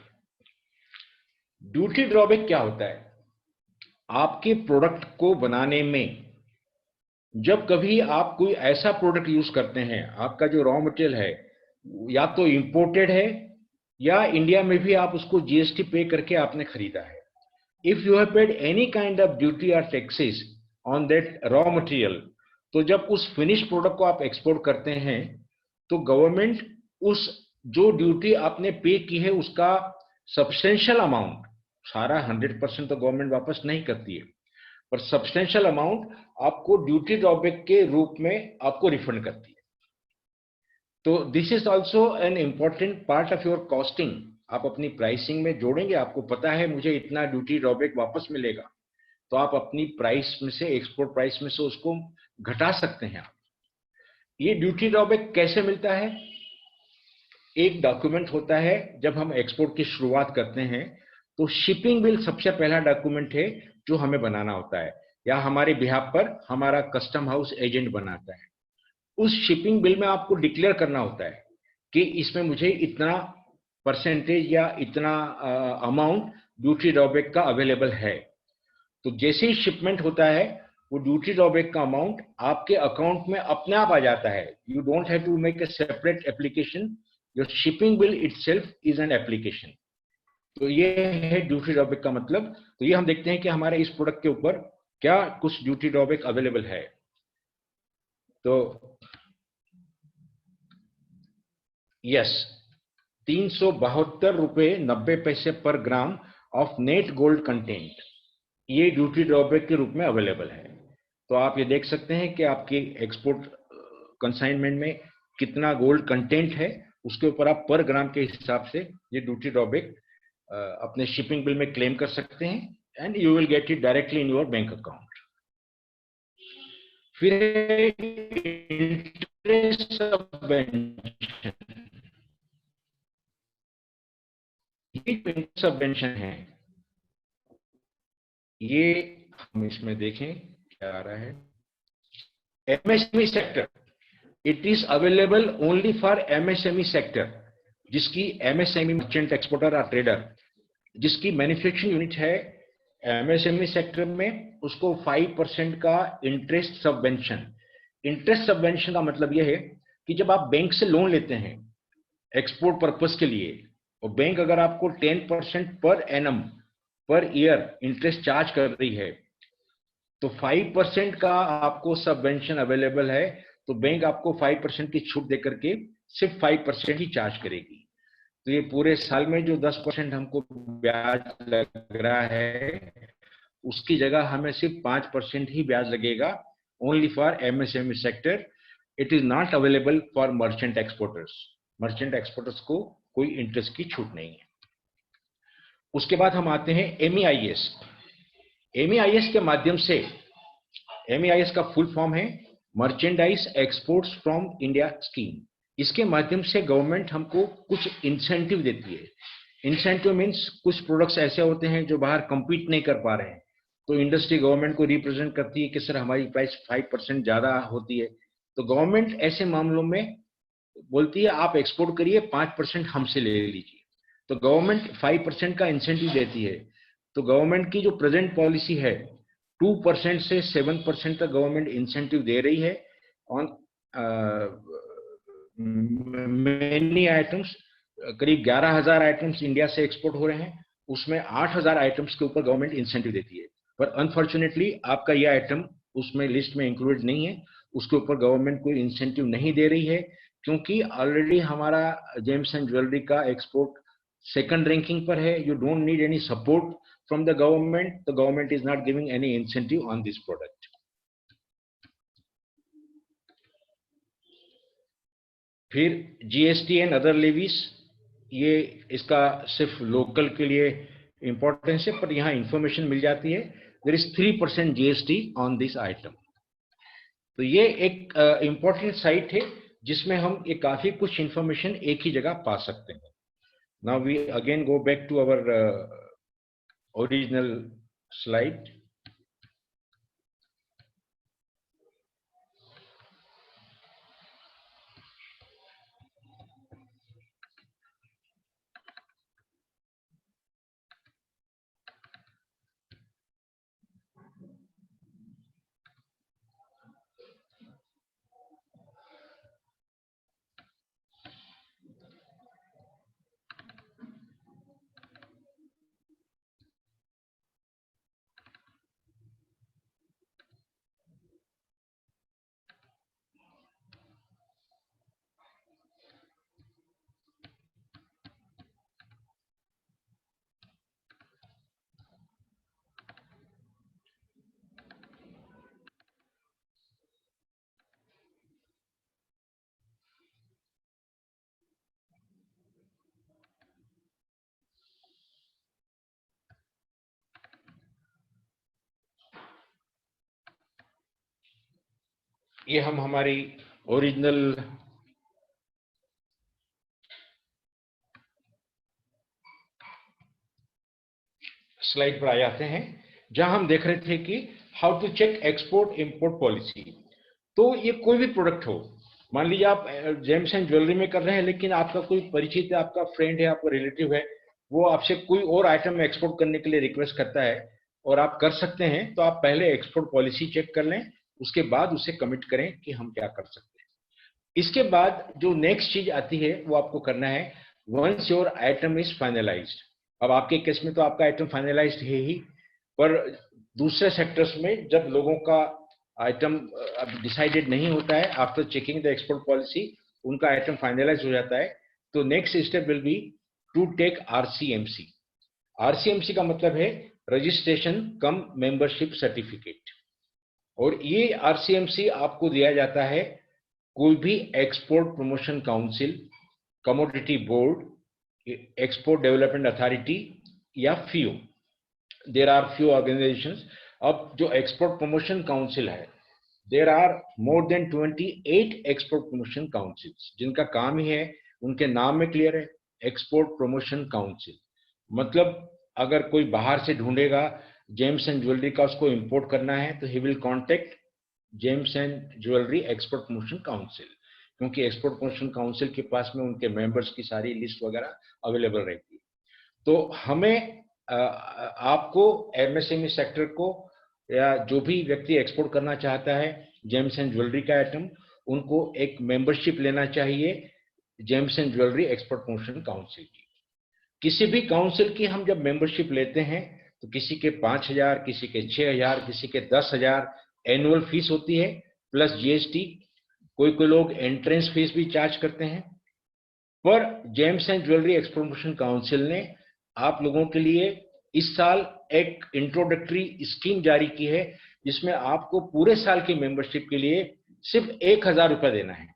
ड्यूटी ड्रॉबैक क्या होता है? आपके प्रोडक्ट को बनाने में जब कभी आप कोई ऐसा प्रोडक्ट यूज करते हैं, आपका जो रॉ मटेरियल है या तो इंपोर्टेड है या इंडिया में भी आप उसको GST पे करके आपने खरीदा है। If you have paid any kind of duty और taxes on that raw material, तो जब उस फिनिश प्रोडक्ट को आप एक्सपोर्ट करते हैं तो गवर्नमेंट उस जो ड्यूटी आपने पे की है उसका सब्सटेंशियल अमाउंट, सारा 100% तो गवर्नमेंट वापस नहीं करती है, पर सब्सटेंशियल अमाउंट आपको ड्यूटी ड्रॉबैक के रूप में आपको रिफंड करती है। तो this is also an important part of your costing. आप अपनी प्राइसिंग में जोड़ेंगे, आपको पता है मुझे इतना ड्यूटी ड्रॉबैक वापस मिलेगा, तो आप अपनी प्राइस में से, एक्सपोर्ट प्राइस में से उसको घटा सकते हैं आप। ये ड्यूटी ड्रॉबैक कैसे मिलता है? एक डॉक्यूमेंट होता है जब हम एक्सपोर्ट की शुरुआत करते हैं, तो शिपिंग बिल सबसे पहला डॉक्यूमेंट है जो हमें बनाना होता है, या हमारे बिहाफ पर हमारा कस्टम हाउस एजेंट बनाता है। उस शिपिंग बिल में आपको डिक्लेयर करना होता है कि इसमें मुझे इतना परसेंटेज या इतना अमाउंट ड्यूटी ड्रॉबैक का अवेलेबल है। तो जैसे ही शिपमेंट होता है वो ड्यूटी ड्रॉबैक का अमाउंट आपके अकाउंट में अपने आप आ जाता है। You don't have to make a separate application, your shipping bill itself is an application. तो ये है ड्यूटी ड्रॉबैक का मतलब। तो ये हम देखते हैं कि हमारे इस प्रोडक्ट के ऊपर क्या कुछ ड्यूटी ड्रॉबैक अवेलेबल है। तो यस, 372 रुपये 90 पैसे पर gram of net gold content, ये ड्यूटी ड्रॉबैक के रूप में अवेलेबल है। तो आप ये देख सकते हैं कि आपकी एक्सपोर्ट कंसाइनमेंट में कितना गोल्ड कंटेंट है, उसके ऊपर आप पर ग्राम के हिसाब से ये ड्यूटी ड्रॉबैक अपने शिपिंग बिल में क्लेम कर सकते हैं, and you will get it directly in your bank account. फिर इंटरेस्ट सबवेंशन, ये इंटरेस्ट सबवेंशन है, ये हम इसमें देखें क्या आ रहा है। MSME sector, it is available only for MSME sector, जिसकी एमएसएमई मर्चेंट एक्सपोर्टर और ट्रेडर जिसकी मैन्युफैक्चरिंग यूनिट है एमएसएमई सेक्टर में, उसको 5% का इंटरेस्ट सबवेंशन। इंटरेस्ट सबवेंशन का मतलब यह है कि जब आप बैंक से लोन लेते हैं एक्सपोर्ट पर्पस के लिए, और बैंक अगर आपको 10% per annum per year interest charge कर रही है, तो 5% का आपको सबवेंशन अवेलेबल है, तो बैंक आपको 5% की छूट देकर के सिर्फ 5% ही चार्ज करेगी। तो ये पूरे साल में जो 10% हमको ब्याज लग रहा है, उसकी जगह हमें सिर्फ 5% ही ब्याज लगेगा, only for MSME sector. It is not available for merchant exporters. Merchant exporters को कोई इंटरेस्ट की छूट नहीं है। उसके बाद हम आते हैं एमईआईएस। एमईआईएस के माध्यम से, एमईआईएस का फुल फॉर्म है merchandise exports from India scheme. इसके माध्यम से गवर्नमेंट हमको कुछ इंसेंटिव देती है। इंसेंटिव मीन्स कुछ प्रोडक्ट्स ऐसे होते हैं जो बाहर compete नहीं कर पा रहे हैं, तो इंडस्ट्री गवर्नमेंट को रिप्रेजेंट करती है कि सर हमारी प्राइस 5% ज्यादा होती है, तो गवर्नमेंट ऐसे मामलों में बोलती है आप एक्सपोर्ट करिए, 5% हमसे ले लीजिए। तो गवर्नमेंट 5% का इंसेंटिव देती है। तो गवर्नमेंट की जो प्रेजेंट पॉलिसी है, 2% से 7% तक गवर्नमेंट इंसेंटिव दे रही है ऑन मेनी आइटम्स। करीब 11,000 आइटम्स इंडिया से एक्सपोर्ट हो रहे हैं, उसमें 8,000 आइटम्स के ऊपर गवर्नमेंट इंसेंटिव देती है। पर अनफॉर्चुनेटली आपका यह आइटम उसमें लिस्ट में इंक्लूडेड नहीं है, उसके ऊपर गवर्नमेंट कोई इंसेंटिव नहीं दे रही है, क्योंकि ऑलरेडी हमारा जेम्स एंड ज्वेलरी का एक्सपोर्ट सेकंड रैंकिंग पर है। You don't need any support from the government is not giving any incentive on this product. फिर जीएसटी एंड अदर लेवीज, ये इसका सिर्फ लोकल के लिए इंपॉर्टेंस है, पर यहाँ इंफॉर्मेशन मिल जाती है। There is 3% GST on this item. तो ये एक इंपॉर्टेंट साइट है जिसमें हम ये काफी कुछ इंफॉर्मेशन एक ही जगह पा सकते हैं। Now we again go back to our original slide. ये हम हमारी ओरिजिनल स्लाइड पर आ जाते हैं, जहां हम देख रहे थे कि how to check export import policy. तो ये कोई भी प्रोडक्ट हो, मान लीजिए आप जेम्स एंड ज्वेलरी में कर रहे हैं, लेकिन आपका कोई परिचित है, आपका फ्रेंड है, आपका रिलेटिव है, वो आपसे कोई और आइटम एक्सपोर्ट करने के लिए रिक्वेस्ट करता है और आप कर सकते हैं, तो आप पहले एक्सपोर्ट पॉलिसी चेक कर लें, उसके बाद उसे कमिट करें कि हम क्या कर सकते हैं। इसके बाद जो नेक्स्ट चीज आती है वो आपको करना है, once your item is finalised. अब आपके केस में तो आपका आइटम फाइनलाइज्ड है ही, पर दूसरे सेक्टर्स में जब लोगों का आइटम डिसाइडेड नहीं होता है, after checking the export policy उनका आइटम फाइनलाइज हो जाता है, तो next step will be to take RCMC. RCMC का मतलब है रजिस्ट्रेशन कम मेंबरशिप सर्टिफिकेट, और ये आरसीएमसी आपको दिया जाता है कोई भी export promotion council, commodity board, export development authority या FIO, there are few organisations. अब जो एक्सपोर्ट प्रमोशन काउंसिल है, there are more than 28 export promotion councils, जिनका काम ही है, उनके नाम में क्लियर है, एक्सपोर्ट प्रमोशन काउंसिल. मतलब अगर कोई बाहर से ढूंढेगा जेम्स एंड ज्वेलरी का, उसको इंपोर्ट करना है, तो he will contact James and jewellery export promotion council, क्योंकि एक्सपोर्ट प्रमोशन काउंसिल के पास में उनके मेंबर्स की सारी लिस्ट वगैरह अवेलेबल रहती है. तो हमें आपको MSME सेक्टर को, या जो भी व्यक्ति एक्सपोर्ट करना चाहता है जेम्स एंड ज्वेलरी का आइटम, उनको एक मेंबरशिप लेना चाहिए James and jewellery export promotion council की. किसी भी काउंसिल की हम जब मेंबरशिप लेते हैं तो किसी के 5,000, किसी के 6,000, किसी के 10,000 एनुअल फीस होती है प्लस GST. कोई कोई लोग एंट्रेंस फीस भी चार्ज करते हैं. पर James and jewellery export promotion council ने आप लोगों के लिए इस साल एक इंट्रोडक्टरी स्कीम जारी की है, जिसमें आपको पूरे साल की मेंबरशिप के लिए सिर्फ 1,000 रुपये देना है.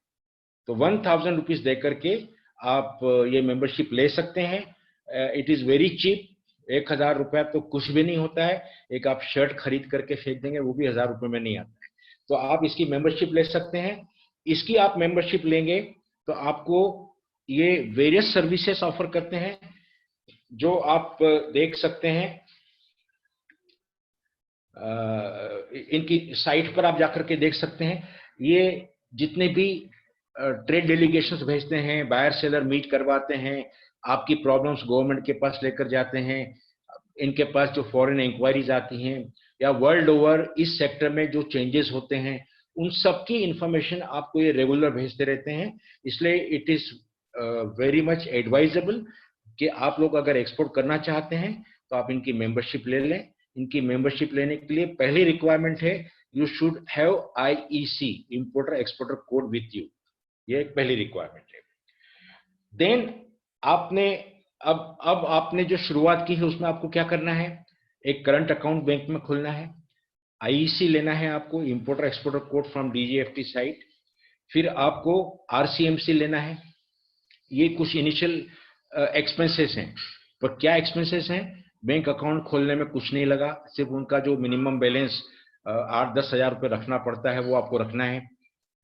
तो 1,000 रुपीज देकर के आप ये मेंबरशिप ले सकते हैं. It is very cheap. 1,000 रुपया तो कुछ भी नहीं होता है. एक आप शर्ट खरीद करके फेंक देंगे, वो भी 1,000 रुपये में नहीं आता है. तो आप इसकी मेंबरशिप ले सकते हैं. इसकी आप मेंबरशिप लेंगे तो आपको ये वेरियस सर्विसेज ऑफर करते हैं, जो आप देख सकते हैं. इनकी साइट पर आप जाकर के देख सकते हैं. ये जितने भी ट्रेड डेलीगेशंस भेजते हैं, बायर सेलर मीट करवाते हैं, आपकी प्रॉब्लम्स गवर्नमेंट के पास लेकर जाते हैं, इनके पास जो फॉरेन इंक्वायरीज आती हैं या वर्ल्ड ओवर इस सेक्टर में जो चेंजेस होते हैं, उन सब की इंफॉर्मेशन आपको ये रेगुलर भेजते रहते हैं. इसलिए it is very much advisable कि आप लोग अगर एक्सपोर्ट करना चाहते हैं तो आप इनकी मेंबरशिप ले लें. इनकी मेंबरशिप लेने के लिए पहली रिक्वायरमेंट है, you should have IEC, importer exporter code with you. ये एक पहली रिक्वायरमेंट है. देन आपने अब आपने जो शुरुआत की है उसमें आपको क्या करना है, एक करंट अकाउंट बैंक में खोलना है, IEC लेना है आपको, importer exporter code from DGFT site. फिर आपको RCMC लेना है. ये कुछ इनिशियल एक्सपेंसेस हैं. पर क्या एक्सपेंसेस हैं? बैंक अकाउंट खोलने में कुछ नहीं लगा, सिर्फ उनका जो मिनिमम बैलेंस 8-10 हज़ार रुपये रखना पड़ता है वो आपको रखना है.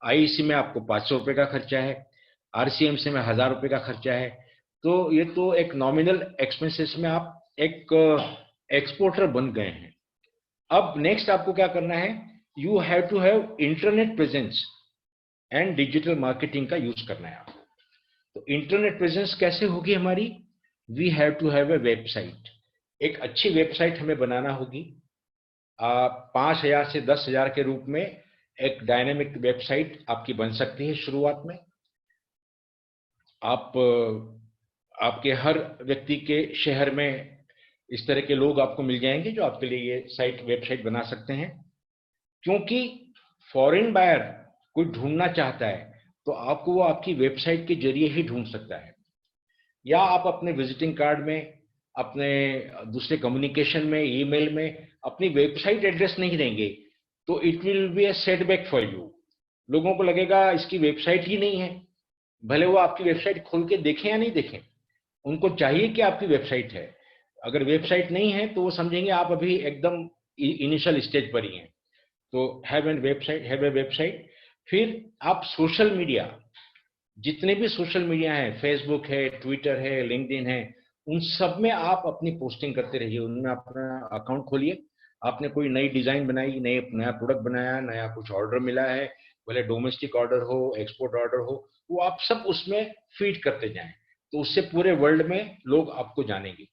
IEC में आपको 500 रुपये का खर्चा है, RCMC में 1,000 रुपये का खर्चा है. तो ये तो एक नॉमिनल एक्सपेंसेस में आप एक एक्सपोर्टर बन गए हैं. अब नेक्स्ट आपको क्या करना है, you have to have internet presence and digital marketing का यूज करना है आपको. तो इंटरनेट प्रेजेंस कैसे होगी हमारी, we have to have a website. एक अच्छी वेबसाइट हमें बनाना होगी. 5,000 से 10,000 के रूप में एक डायनेमिक वेबसाइट आपकी बन सकती है शुरुआत में. आपके हर व्यक्ति के शहर में इस तरह के लोग आपको मिल जाएंगे जो आपके लिए ये वेबसाइट बना सकते हैं. क्योंकि फॉरेन बायर कोई ढूंढना चाहता है तो आपको वो आपकी वेबसाइट के जरिए ही ढूंढ सकता है. या आप अपने विजिटिंग कार्ड में, अपने दूसरे कम्युनिकेशन में, ईमेल में अपनी वेबसाइट एड्रेस नहीं देंगे तो it will be a setback for you. लोगों को लगेगा इसकी वेबसाइट ही नहीं है, भले वो आपकी वेबसाइट खोल के देखें या नहीं देखें, उनको चाहिए कि आपकी वेबसाइट है. अगर वेबसाइट नहीं है तो वो समझेंगे आप अभी एकदम इनिशियल स्टेज पर ही हैं. तो हैव ए वेबसाइट. फिर आप सोशल मीडिया, जितने भी सोशल मीडिया हैं, फेसबुक है, ट्विटर है, लिंक्डइन है, उन सब में आप अपनी पोस्टिंग करते रहिए. उनमें अपना अकाउंट खोलिए. आपने कोई नई डिजाइन बनाई, नया प्रोडक्ट बनाया, नया कुछ ऑर्डर मिला है, भले डोमेस्टिक ऑर्डर हो, एक्सपोर्ट ऑर्डर हो, वो आप सब उसमें फीड करते जाएं. तो उससे पूरे वर्ल्ड में लोग आपको जानेंगे.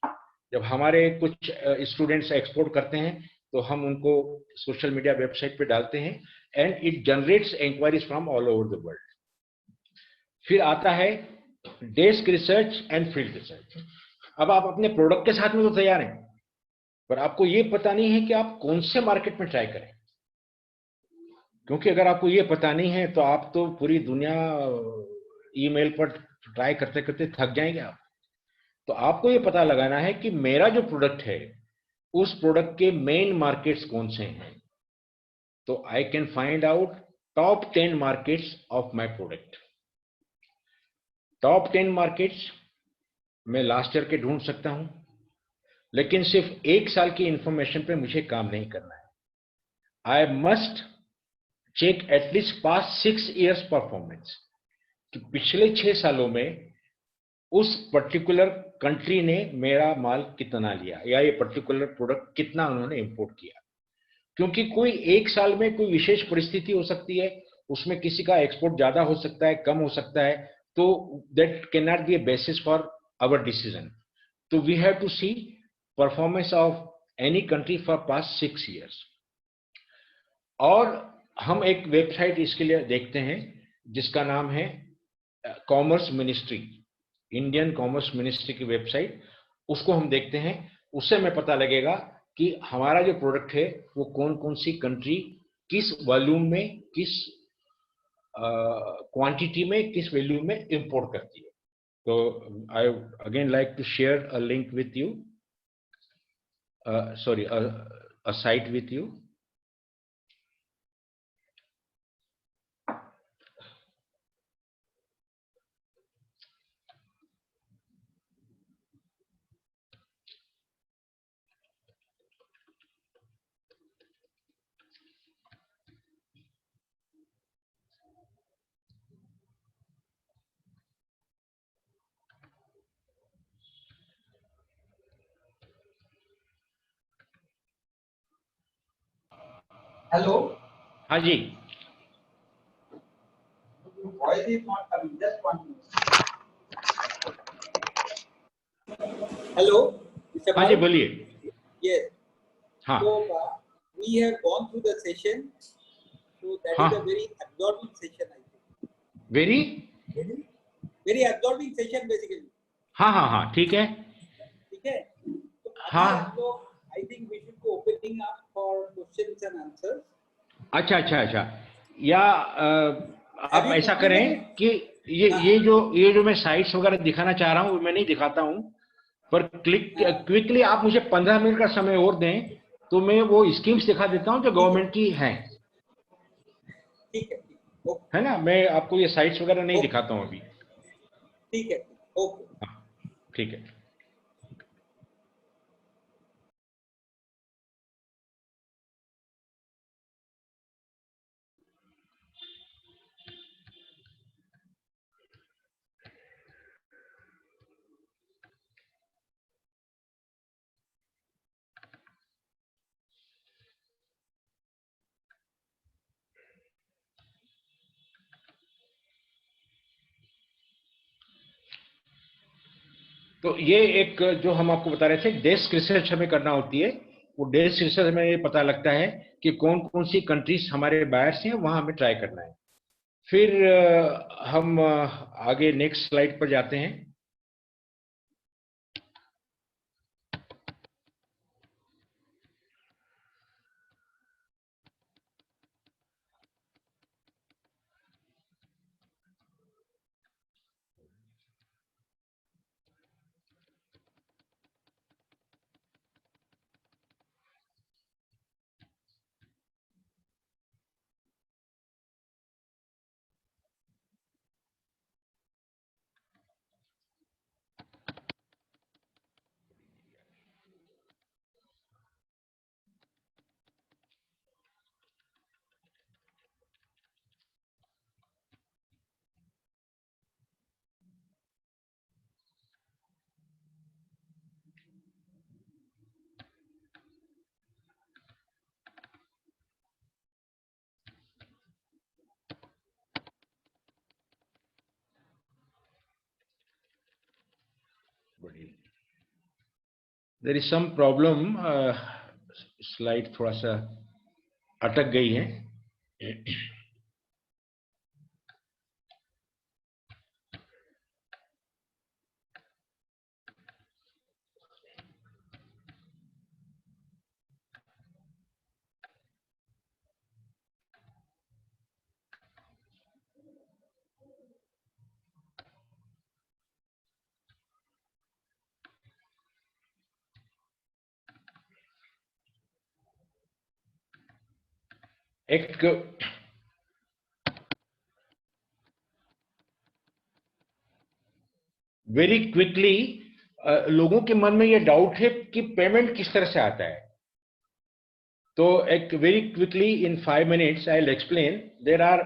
जब हमारे कुछ स्टूडेंट्स एक्सपोर्ट करते हैं तो हम उनको सोशल मीडिया वेबसाइट पे डालते हैं and it generates enquiries from all over the world. फिर आता है desk research and field research. अब आप अपने प्रोडक्ट के साथ में तो तैयार हैं, पर आपको ये पता नहीं है कि आप कौन से मार्केट में ट्राई करें. क्योंकि अगर आपको ये पता नहीं है तो आप तो पूरी दुनिया ईमेल पर ट्राई करते करते थक जाएंगे आप. तो आपको ये पता लगाना है कि मेरा जो प्रोडक्ट है उस प्रोडक्ट के मेन मार्केट्स कौन से हैं. तो I can find out top 10 markets of my product. Top 10 markets मैं लास्ट ईयर के ढूंढ सकता हूं, लेकिन सिर्फ एक साल की इंफॉर्मेशन पे मुझे काम नहीं करना है। I must check at least past 6 years performance, कि पिछले 6 सालों में उस पर्टिकुलर कंट्री ने मेरा माल कितना लिया, या ये पर्टिकुलर प्रोडक्ट कितना उन्होंने इंपोर्ट किया। क्योंकि कोई एक साल में कोई विशेष परिस्थिति हो सकती है, उसमें किसी का एक्सपोर्ट ज्यादा हो सकता है, कम हो सकता है, तो that can not be a basis for our decision. तो we have to see performance of any country for past 6 years. और हम एक वेबसाइट इसके लिए देखते हैं जिसका नाम है commerce ministry, Indian commerce ministry की वेबसाइट। उसको हम देखते हैं, उससे हमें पता लगेगा कि हमारा जो प्रोडक्ट है वो कौन कौन सी कंट्री किस वॉल्यूम में, किस क्वांटिटी में, किस वैल्यू में इंपोर्ट करती है। तो I again like to share a link with you, sorry a site with you. Hello. हाँ जी, Your voice is not coming. Just 1 minute. Hello, Mr. हाँ जी, Bal? बोलिए। Yes. हाँ So we have gone through the session. So that हाँ, is a very absorbing session, I think. Very, Very absorbing session basically. हाँ हाँ हाँ, ठीक है। ठीक है? तो अभी हाँ, हम लोग I think we should go opening up for questions and answers. अच्छा अच्छा अच्छा, या Have आप you ऐसा करें completed? कि ये जो मैं साइट्स वगैरह दिखाना चाह रहा हूँ मैं नहीं दिखाता हूँ, पर क्विकली आप मुझे 15 मिनट का समय और दें तो मैं वो स्कीम्स दिखा देता हूँ जो गवर्नमेंट की हैं, ठीक है, है ना। मैं आपको ये साइट्स वगैरह नहीं ओके, दिखाता हूँ अभी। ठीक है, ओके। हाँ, ठीक है। तो ये एक जो हम आपको बता रहे थे डेस्क रिसर्च हमें करना होती है, वो डेस्क रिसर्च में ये पता लगता है कि कौन कौन सी कंट्रीज हमारे बायर्स हैं, वहां हमें ट्राई करना है। फिर हम आगे नेक्स्ट स्लाइड पर जाते हैं। There is some problem, slide थोड़ा सा अटक गई है। एक वेरी क्विकली लोगों के मन में ये डाउट है कि पेमेंट किस तरह से आता है। तो एक very quickly in 5 minutes I will explain. There are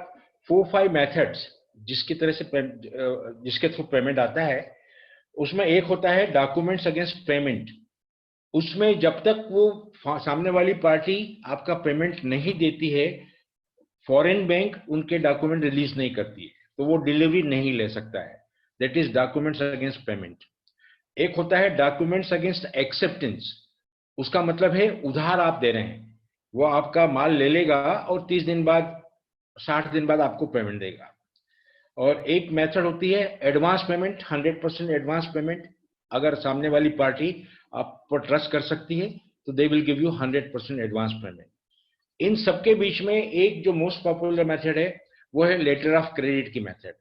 4-5 methods जिसके थ्रू पेमेंट आता है। उसमें एक होता है डॉक्यूमेंट्स अगेंस्ट पेमेंट। उसमें जब तक वो सामने वाली पार्टी आपका पेमेंट नहीं देती है, फॉरेन बैंक उनके डॉक्यूमेंट रिलीज नहीं करती है, तो वो डिलीवरी नहीं ले सकता है। That is documents against payment. एक होता है डॉक्यूमेंट्स अगेंस्ट एक्सेप्टेंस। उसका मतलब है उधार आप दे रहे हैं, वो आपका माल ले लेगा और 30 दिन बाद 60 दिन बाद आपको पेमेंट देगा। और एक मेथड होती है एडवांस पेमेंट, 100% एडवांस पेमेंट। अगर सामने वाली पार्टी आप पर ट्रस्ट कर सकती है तो they will give you 100% advance payment. इन सबके बीच में एक जो मोस्ट पॉपुलर मेथड है वो है लेटर ऑफ क्रेडिट की मेथड।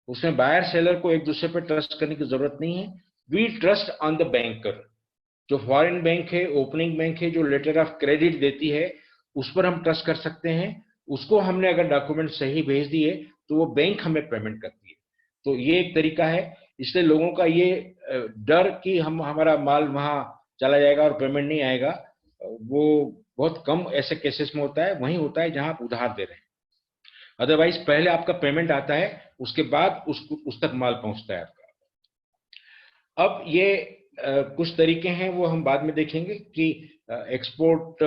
उसमें बायर सेलर को एक दूसरे पर ट्रस्ट करने की जरूरत नहीं है। We trust on the banker. जो फॉरेन बैंक है, ओपनिंग बैंक है, जो लेटर ऑफ क्रेडिट देती है उस पर हम ट्रस्ट कर सकते हैं। उसको हमने अगर डॉक्यूमेंट सही भेज दिए तो वो बैंक हमें पेमेंट करती है। तो ये एक तरीका है। इसलिए लोगों का ये डर कि हमारा माल वहां चला जाएगा और पेमेंट नहीं आएगा, वो बहुत कम ऐसे केसेस में होता है। वहीं होता है जहां आप उधार दे रहे हैं। अदरवाइज पहले आपका पेमेंट आता है, उसके बाद उस तक माल पहुंचता है आपका। अब ये कुछ तरीके हैं वो हम बाद में देखेंगे कि एक्सपोर्ट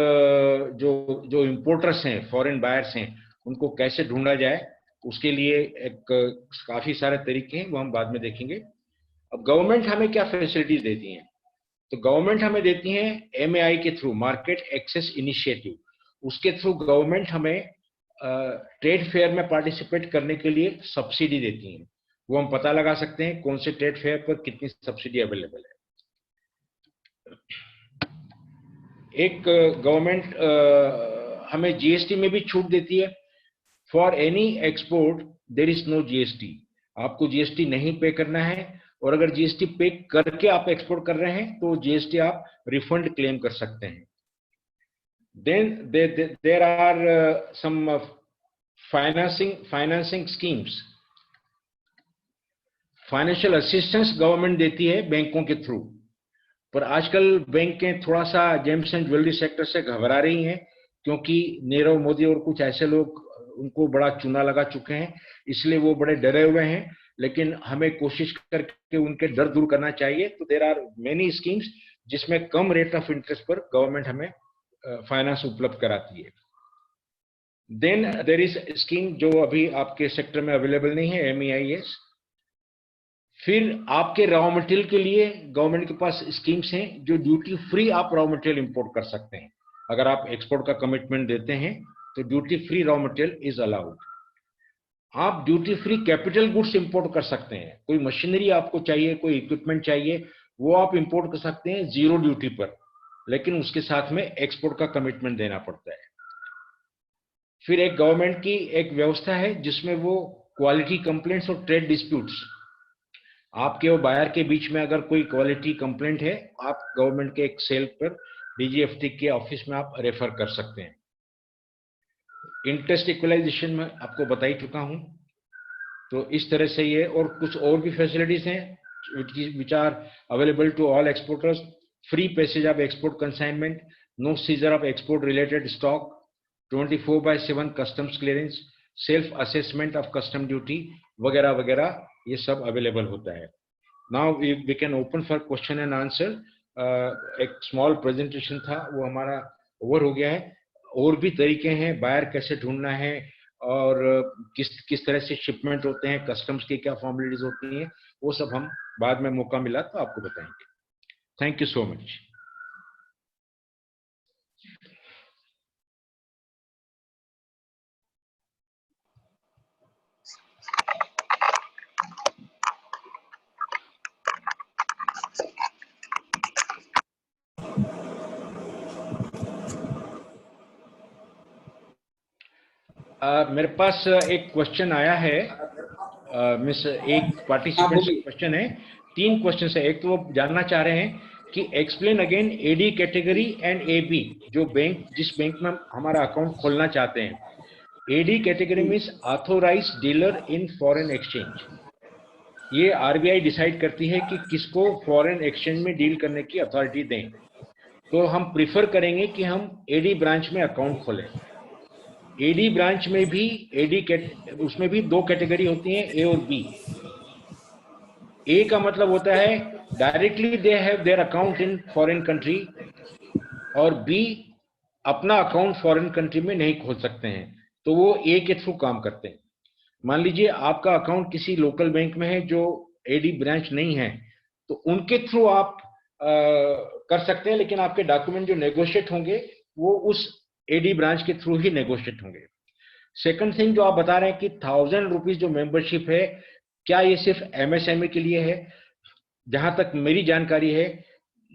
जो इंपोर्टर्स हैं, फॉरेन बायर्स हैं, उनको कैसे ढूंढा जाए। उसके लिए एक काफी सारे तरीके हैं, वो हम बाद में देखेंगे। अब गवर्नमेंट हमें क्या फैसिलिटीज देती हैं? तो गवर्नमेंट हमें देती है एमएआई के थ्रू, मार्केट एक्सेस इनिशिएटिव। उसके थ्रू गवर्नमेंट हमें ट्रेड फेयर में पार्टिसिपेट करने के लिए सब्सिडी देती है। वो हम पता लगा सकते हैं कौन से ट्रेड फेयर पर कितनी सब्सिडी अवेलेबल है। एक गवर्नमेंट हमें जीएसटी में भी छूट देती है। For any export there is no GST. आपको जीएसटी नहीं पे करना है, और अगर जीएसटी पे करके आप एक्सपोर्ट कर रहे हैं तो जीएसटी आप रिफंड क्लेम कर सकते हैं। Then there are some financing schemes. Financial assistance government देती है बैंकों के थ्रू, पर आजकल बैंकें थोड़ा सा जेम्स एंड ज्वेलरी सेक्टर से घबरा रही हैं, क्योंकि नीरव मोदी और कुछ ऐसे लोग उनको बड़ा चूना लगा चुके हैं, इसलिए वो बड़े डरे हुए हैं। लेकिन हमें कोशिश करके उनके डर दूर करना चाहिए। तो देयर आर मेनी स्कीम्स जिसमें कम रेट ऑफ इंटरेस्ट पर गवर्नमेंट हमें फाइनेंस उपलब्ध कराती है। देन देयर इज स्कीम जो अभी आपके सेक्टर में अवेलेबल नहीं है, MEIS। फिर आपके रॉ मटेरियल के लिए गवर्नमेंट के पास स्कीम्स हैं जो ड्यूटी फ्री आप रॉ मटेरियल इंपोर्ट कर सकते हैं। अगर आप एक्सपोर्ट का कमिटमेंट देते हैं तो duty free raw material is allowed. आप duty free capital goods import कर सकते हैं। कोई मशीनरी आपको चाहिए, कोई इक्विपमेंट चाहिए, वो आप इंपोर्ट कर सकते हैं जीरो ड्यूटी पर, लेकिन उसके साथ में एक्सपोर्ट का कमिटमेंट देना पड़ता है। फिर एक गवर्नमेंट की एक व्यवस्था है जिसमें वो क्वालिटी कंप्लेंट्स और ट्रेड डिस्प्यूट्स, आपके और बायर के बीच में अगर कोई क्वालिटी कंप्लेंट है, आप गवर्नमेंट के एक सेल पर DGFT के ऑफिस में आप रेफर कर सकते हैं। इंटरेस्ट इक्वलाइजेशन में आपको बता ही चुका हूं। तो इस तरह से ये और कुछ और भी फैसिलिटीज हैं which are available to all exporters. Free passage of export consignment, no seizure of export related stock, 24/7 customs clearance, self assessment of custom duty वगैरह वगैरह, ये सब अवेलेबल होता है। Now we can open for question and answer. एक small presentation था वो हमारा ओवर हो गया है। और भी तरीके हैं, बायर कैसे ढूंढना है और किस तरह से शिपमेंट होते हैं, कस्टम्स की क्या फॉर्मेलिटीज होती हैं, वो सब हम बाद में मौका मिला तो आपको बताएंगे। Thank you so much. मेरे पास एक क्वेश्चन आया है मिस, एक पार्टिसिपेंट से क्वेश्चन है। 3 क्वेश्चन है। एक तो वो जानना चाह रहे हैं कि explain again AD category and AB, जो बैंक जिस बैंक में हमारा अकाउंट खोलना चाहते हैं। AD category means authorised dealer in foreign exchange. ये आरबीआई डिसाइड करती है कि किसको फॉरेन एक्सचेंज में डील करने की अथॉरिटी दें। तो हम प्रिफर करेंगे कि हम एडी ब्रांच में अकाउंट खोलें। एडी ब्रांच में भी उसमें भी दो कैटेगरी होती हैं, ए और बी। ए का मतलब होता है directly they have their account in foreign country, और बी अपना अकाउंट फॉरेन कंट्री में नहीं खोल सकते हैं, तो वो ए के थ्रू काम करते हैं। मान लीजिए आपका अकाउंट किसी लोकल बैंक में है जो एडी ब्रांच नहीं है, तो उनके थ्रू आप कर सकते हैं, लेकिन आपके डॉक्यूमेंट जो नेगोशिएट होंगे वो उस एडी ब्रांच के थ्रू ही नेगोशिएट होंगे। सेकंड थिंग जो आप बता रहे हैं कि 1000 रुपीज जो मेंबरशिप है, क्या ये सिर्फ एमएसएमई के लिए है? जहां तक मेरी जानकारी है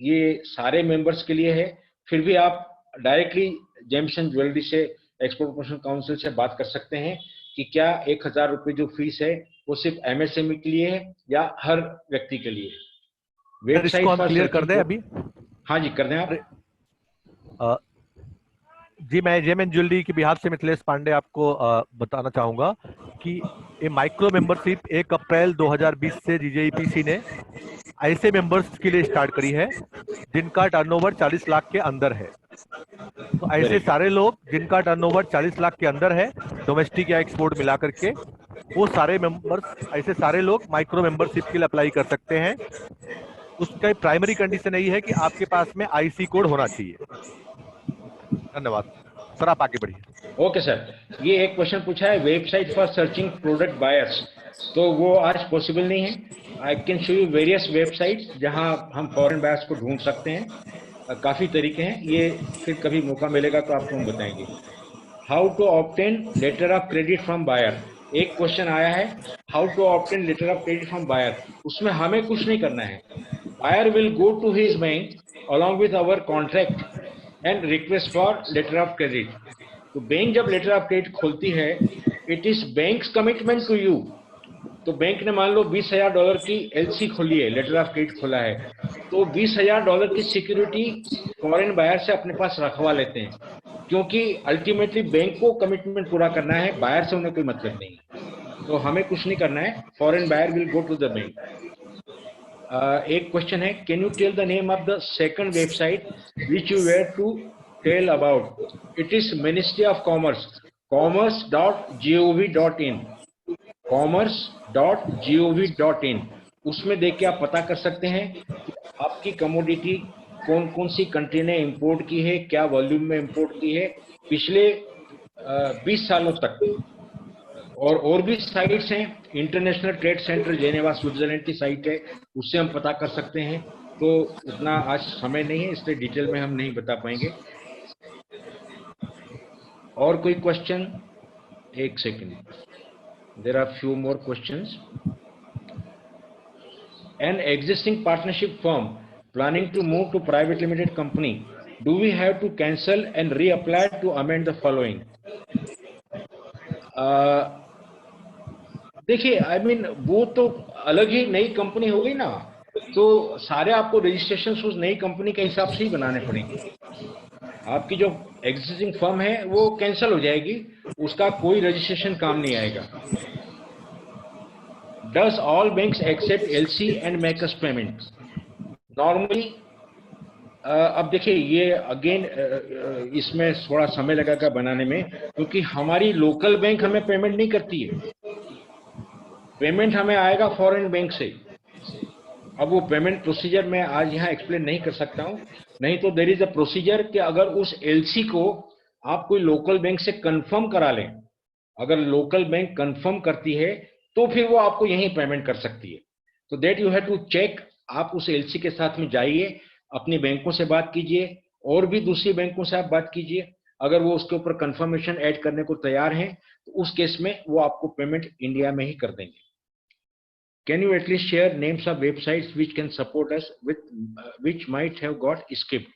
ये सारे मेंबर्स के लिए है। फिर भी आप डायरेक्टली जेम्सन ज्वेलरी से, एक्सपोर्ट प्रमोशन काउंसिल से बात कर सकते हैं कि क्या 1000 रुपये जो फीस है वो सिर्फ एमएसएमई के लिए है या हर व्यक्ति के लिए है। वेबसाइट पर क्लियर कर दें अभी। हाँ जी, कर दें आप। जी, मैं जेएमएन ज्वेलरी के बिहार से मिथिलेश पांडे आपको बताना चाहूंगा कि ये माइक्रो मेंबरशिप 1 अप्रैल 2020 से जीजेईपीसी ने ऐसे मेंबर्स के लिए स्टार्ट करी है जिनका टर्नओवर 40 लाख के अंदर है। तो ऐसे सारे लोग जिनका टर्नओवर 40 लाख के अंदर है, डोमेस्टिक या एक्सपोर्ट मिला करके, वो सारे मेंबर्स, ऐसे सारे लोग माइक्रो मेंबरशिप के लिए अप्लाई कर सकते हैं। उसका प्राइमरी कंडीशन यही है कि आपके पास में आईसी कोड होना चाहिए। धन्यवाद सर, आप आगे बढ़िए। ओके सर, ये एक क्वेश्चन पूछा है, website for searching product buyers, तो वो आज पॉसिबल नहीं है। I can show you various websites जहां हम फॉरेन बायर्स को ढूंढ सकते हैं। काफी तरीके हैं, ये फिर कभी मौका मिलेगा तो आपको हम बताएंगे। How to obtain letter of credit from buyer, एक क्वेश्चन आया है, how to obtain letter of credit from buyer. उसमें हमें कुछ नहीं करना है। Buyer will go to his bank along with our contract and request for letter of credit. तो बैंक जब लेटर ऑफ क्रेडिट खोलती है, it is bank's commitment to you. तो बैंक ने मान लो $20,000 की एलसी खोली है, लेटर ऑफ क्रेडिट खोला है, तो $20,000 की सिक्योरिटी फॉरेन बायर से अपने पास रखवा लेते हैं, क्योंकि अल्टीमेटली बैंक को कमिटमेंट पूरा करना है, बायर से उन्हें कोई मतलब नहीं है। तो हमें कुछ नहीं करना है, foreign buyer will go to the bank. एक क्वेश्चन है, can you tell the name of the second website which you were to tell about? It is ministry of commerce, commerce.gov.in, commerce.gov.in। उसमें देख के आप पता कर सकते हैं कि आपकी कमोडिटी कौन कौन सी कंट्री ने इंपोर्ट की है, क्या वॉल्यूम में इंपोर्ट की है पिछले 20 सालों तक। और भी साइट्स हैं, international trade centre Geneva Switzerland की साइट है, उससे हम पता कर सकते हैं। तो उतना आज समय नहीं है, इसलिए डिटेल में हम नहीं बता पाएंगे। और कोई क्वेश्चन? एक second, there are few more questions. An existing partnership firm planning to move to private limited company, do we have to cancel and reapply to amend the following? देखिए, आई मीन वो तो अलग ही नई company हो गई ना, तो सारे आपको रजिस्ट्रेशन उस नई कंपनी के हिसाब से ही बनाने पड़ेंगे। आपकी जो एग्जिस्टिंग फर्म है वो कैंसिल हो जाएगी, उसका कोई रजिस्ट्रेशन काम नहीं आएगा। Does all banks accept LC and make us payment? Normally, अब देखिए ये अगेन इसमें थोड़ा समय लगेगा बनाने में, क्योंकि हमारी लोकल बैंक हमें पेमेंट नहीं करती है, पेमेंट हमें आएगा फॉरेन बैंक से। अब वो पेमेंट प्रोसीजर मैं आज यहाँ एक्सप्लेन नहीं कर सकता हूँ, नहीं तो देयर इज अ प्रोसीजर कि अगर उस एलसी को आप कोई लोकल बैंक से कंफर्म करा लें, अगर लोकल बैंक कंफर्म करती है तो फिर वो आपको यहीं पेमेंट कर सकती है। तो that you have to check. आप उस एलसी के साथ में जाइए, अपनी बैंकों से बात कीजिए, और भी दूसरी बैंकों से आप बात कीजिए। अगर वो उसके ऊपर कंफर्मेशन ऐड करने को तैयार हैं तो उस केस में वो आपको पेमेंट इंडिया में ही कर देंगे। Can you at least share names of websites which can support us with which might have got skipped?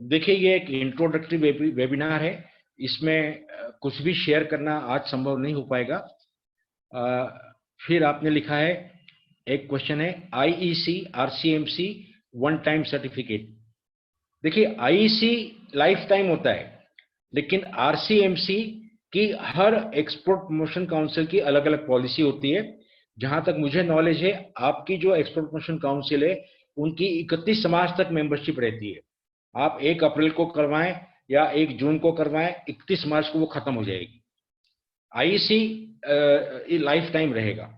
देखिए ये एक इंट्रोडक्टरी वेबिनार है, इसमें कुछ भी शेयर करना आज संभव नहीं हो पाएगा। फिर आपने लिखा है, एक क्वेश्चन है, IEC RCMC one time certificate. देखिए IEC लाइफ टाइम होता है, लेकिन RCMC की हर एक्सपोर्ट प्रमोशन काउंसिल की अलग अलग पॉलिसी होती है। जहां तक मुझे नॉलेज है, आपकी जो एक्सपोर्ट प्रमोशन काउंसिल है उनकी 31 मार्च तक मेंबरशिप रहती है। आप 1 अप्रैल को करवाएं या 1 जून को करवाएं, 31 मार्च को वो खत्म हो जाएगी। आईईसी लाइफ टाइम रहेगा।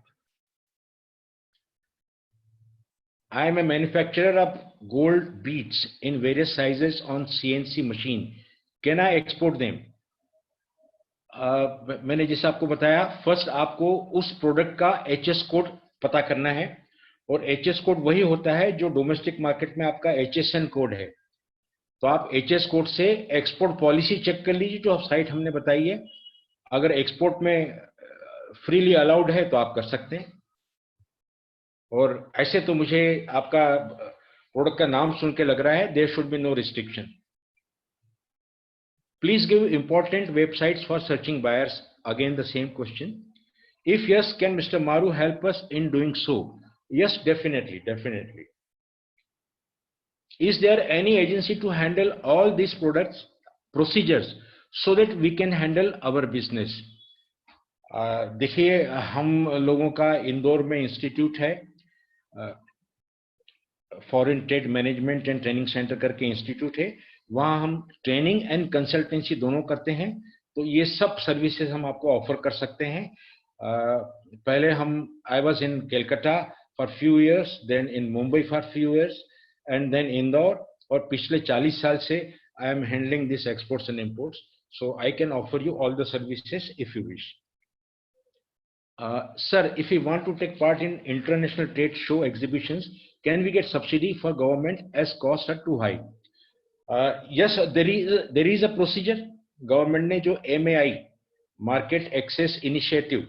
I am a manufacturer of gold beads in various sizes on CNC machine. Can I export them? मैंने जैसे आपको बताया, फर्स्ट आपको उस प्रोडक्ट का एचएस कोड पता करना है, और एचएस कोड वही होता है जो डोमेस्टिक मार्केट में आपका एचएसएन कोड है। तो आप एचएस कोड से एक्सपोर्ट पॉलिसी चेक कर लीजिए, जो आप साइट हमने बताई है। अगर एक्सपोर्ट में फ्रीली अलाउड है तो आप कर सकते हैं, और ऐसे तो मुझे आपका प्रोडक्ट का नाम सुन के लग रहा है there should be no restriction. Please give important websites for searching buyers. Again, the same question. If yes, can Mr. Maru help us in doing so? Yes, definitely, definitely. Is there any agency to handle all these products, procedures, so that we can handle our business? देखिए, हम लोगों का इंदौर में institute है, foreign trade management and training centre करके institute है। वहाँ हम ट्रेनिंग एंड कंसल्टेंसी दोनों करते हैं, तो ये सब सर्विसेज हम आपको ऑफर कर सकते हैं। पहले I was in Calcutta for few years, then in Mumbai for few years, and then Indore, और पिछले 40 साल से I am handling this exports and imports, so I can offer you all the services if you wish. Sir, if we want to take part in international trade show exhibitions, can we get subsidy for government as costs are too high? Yes, there is a procedure. Government ने जो MAI market access initiative,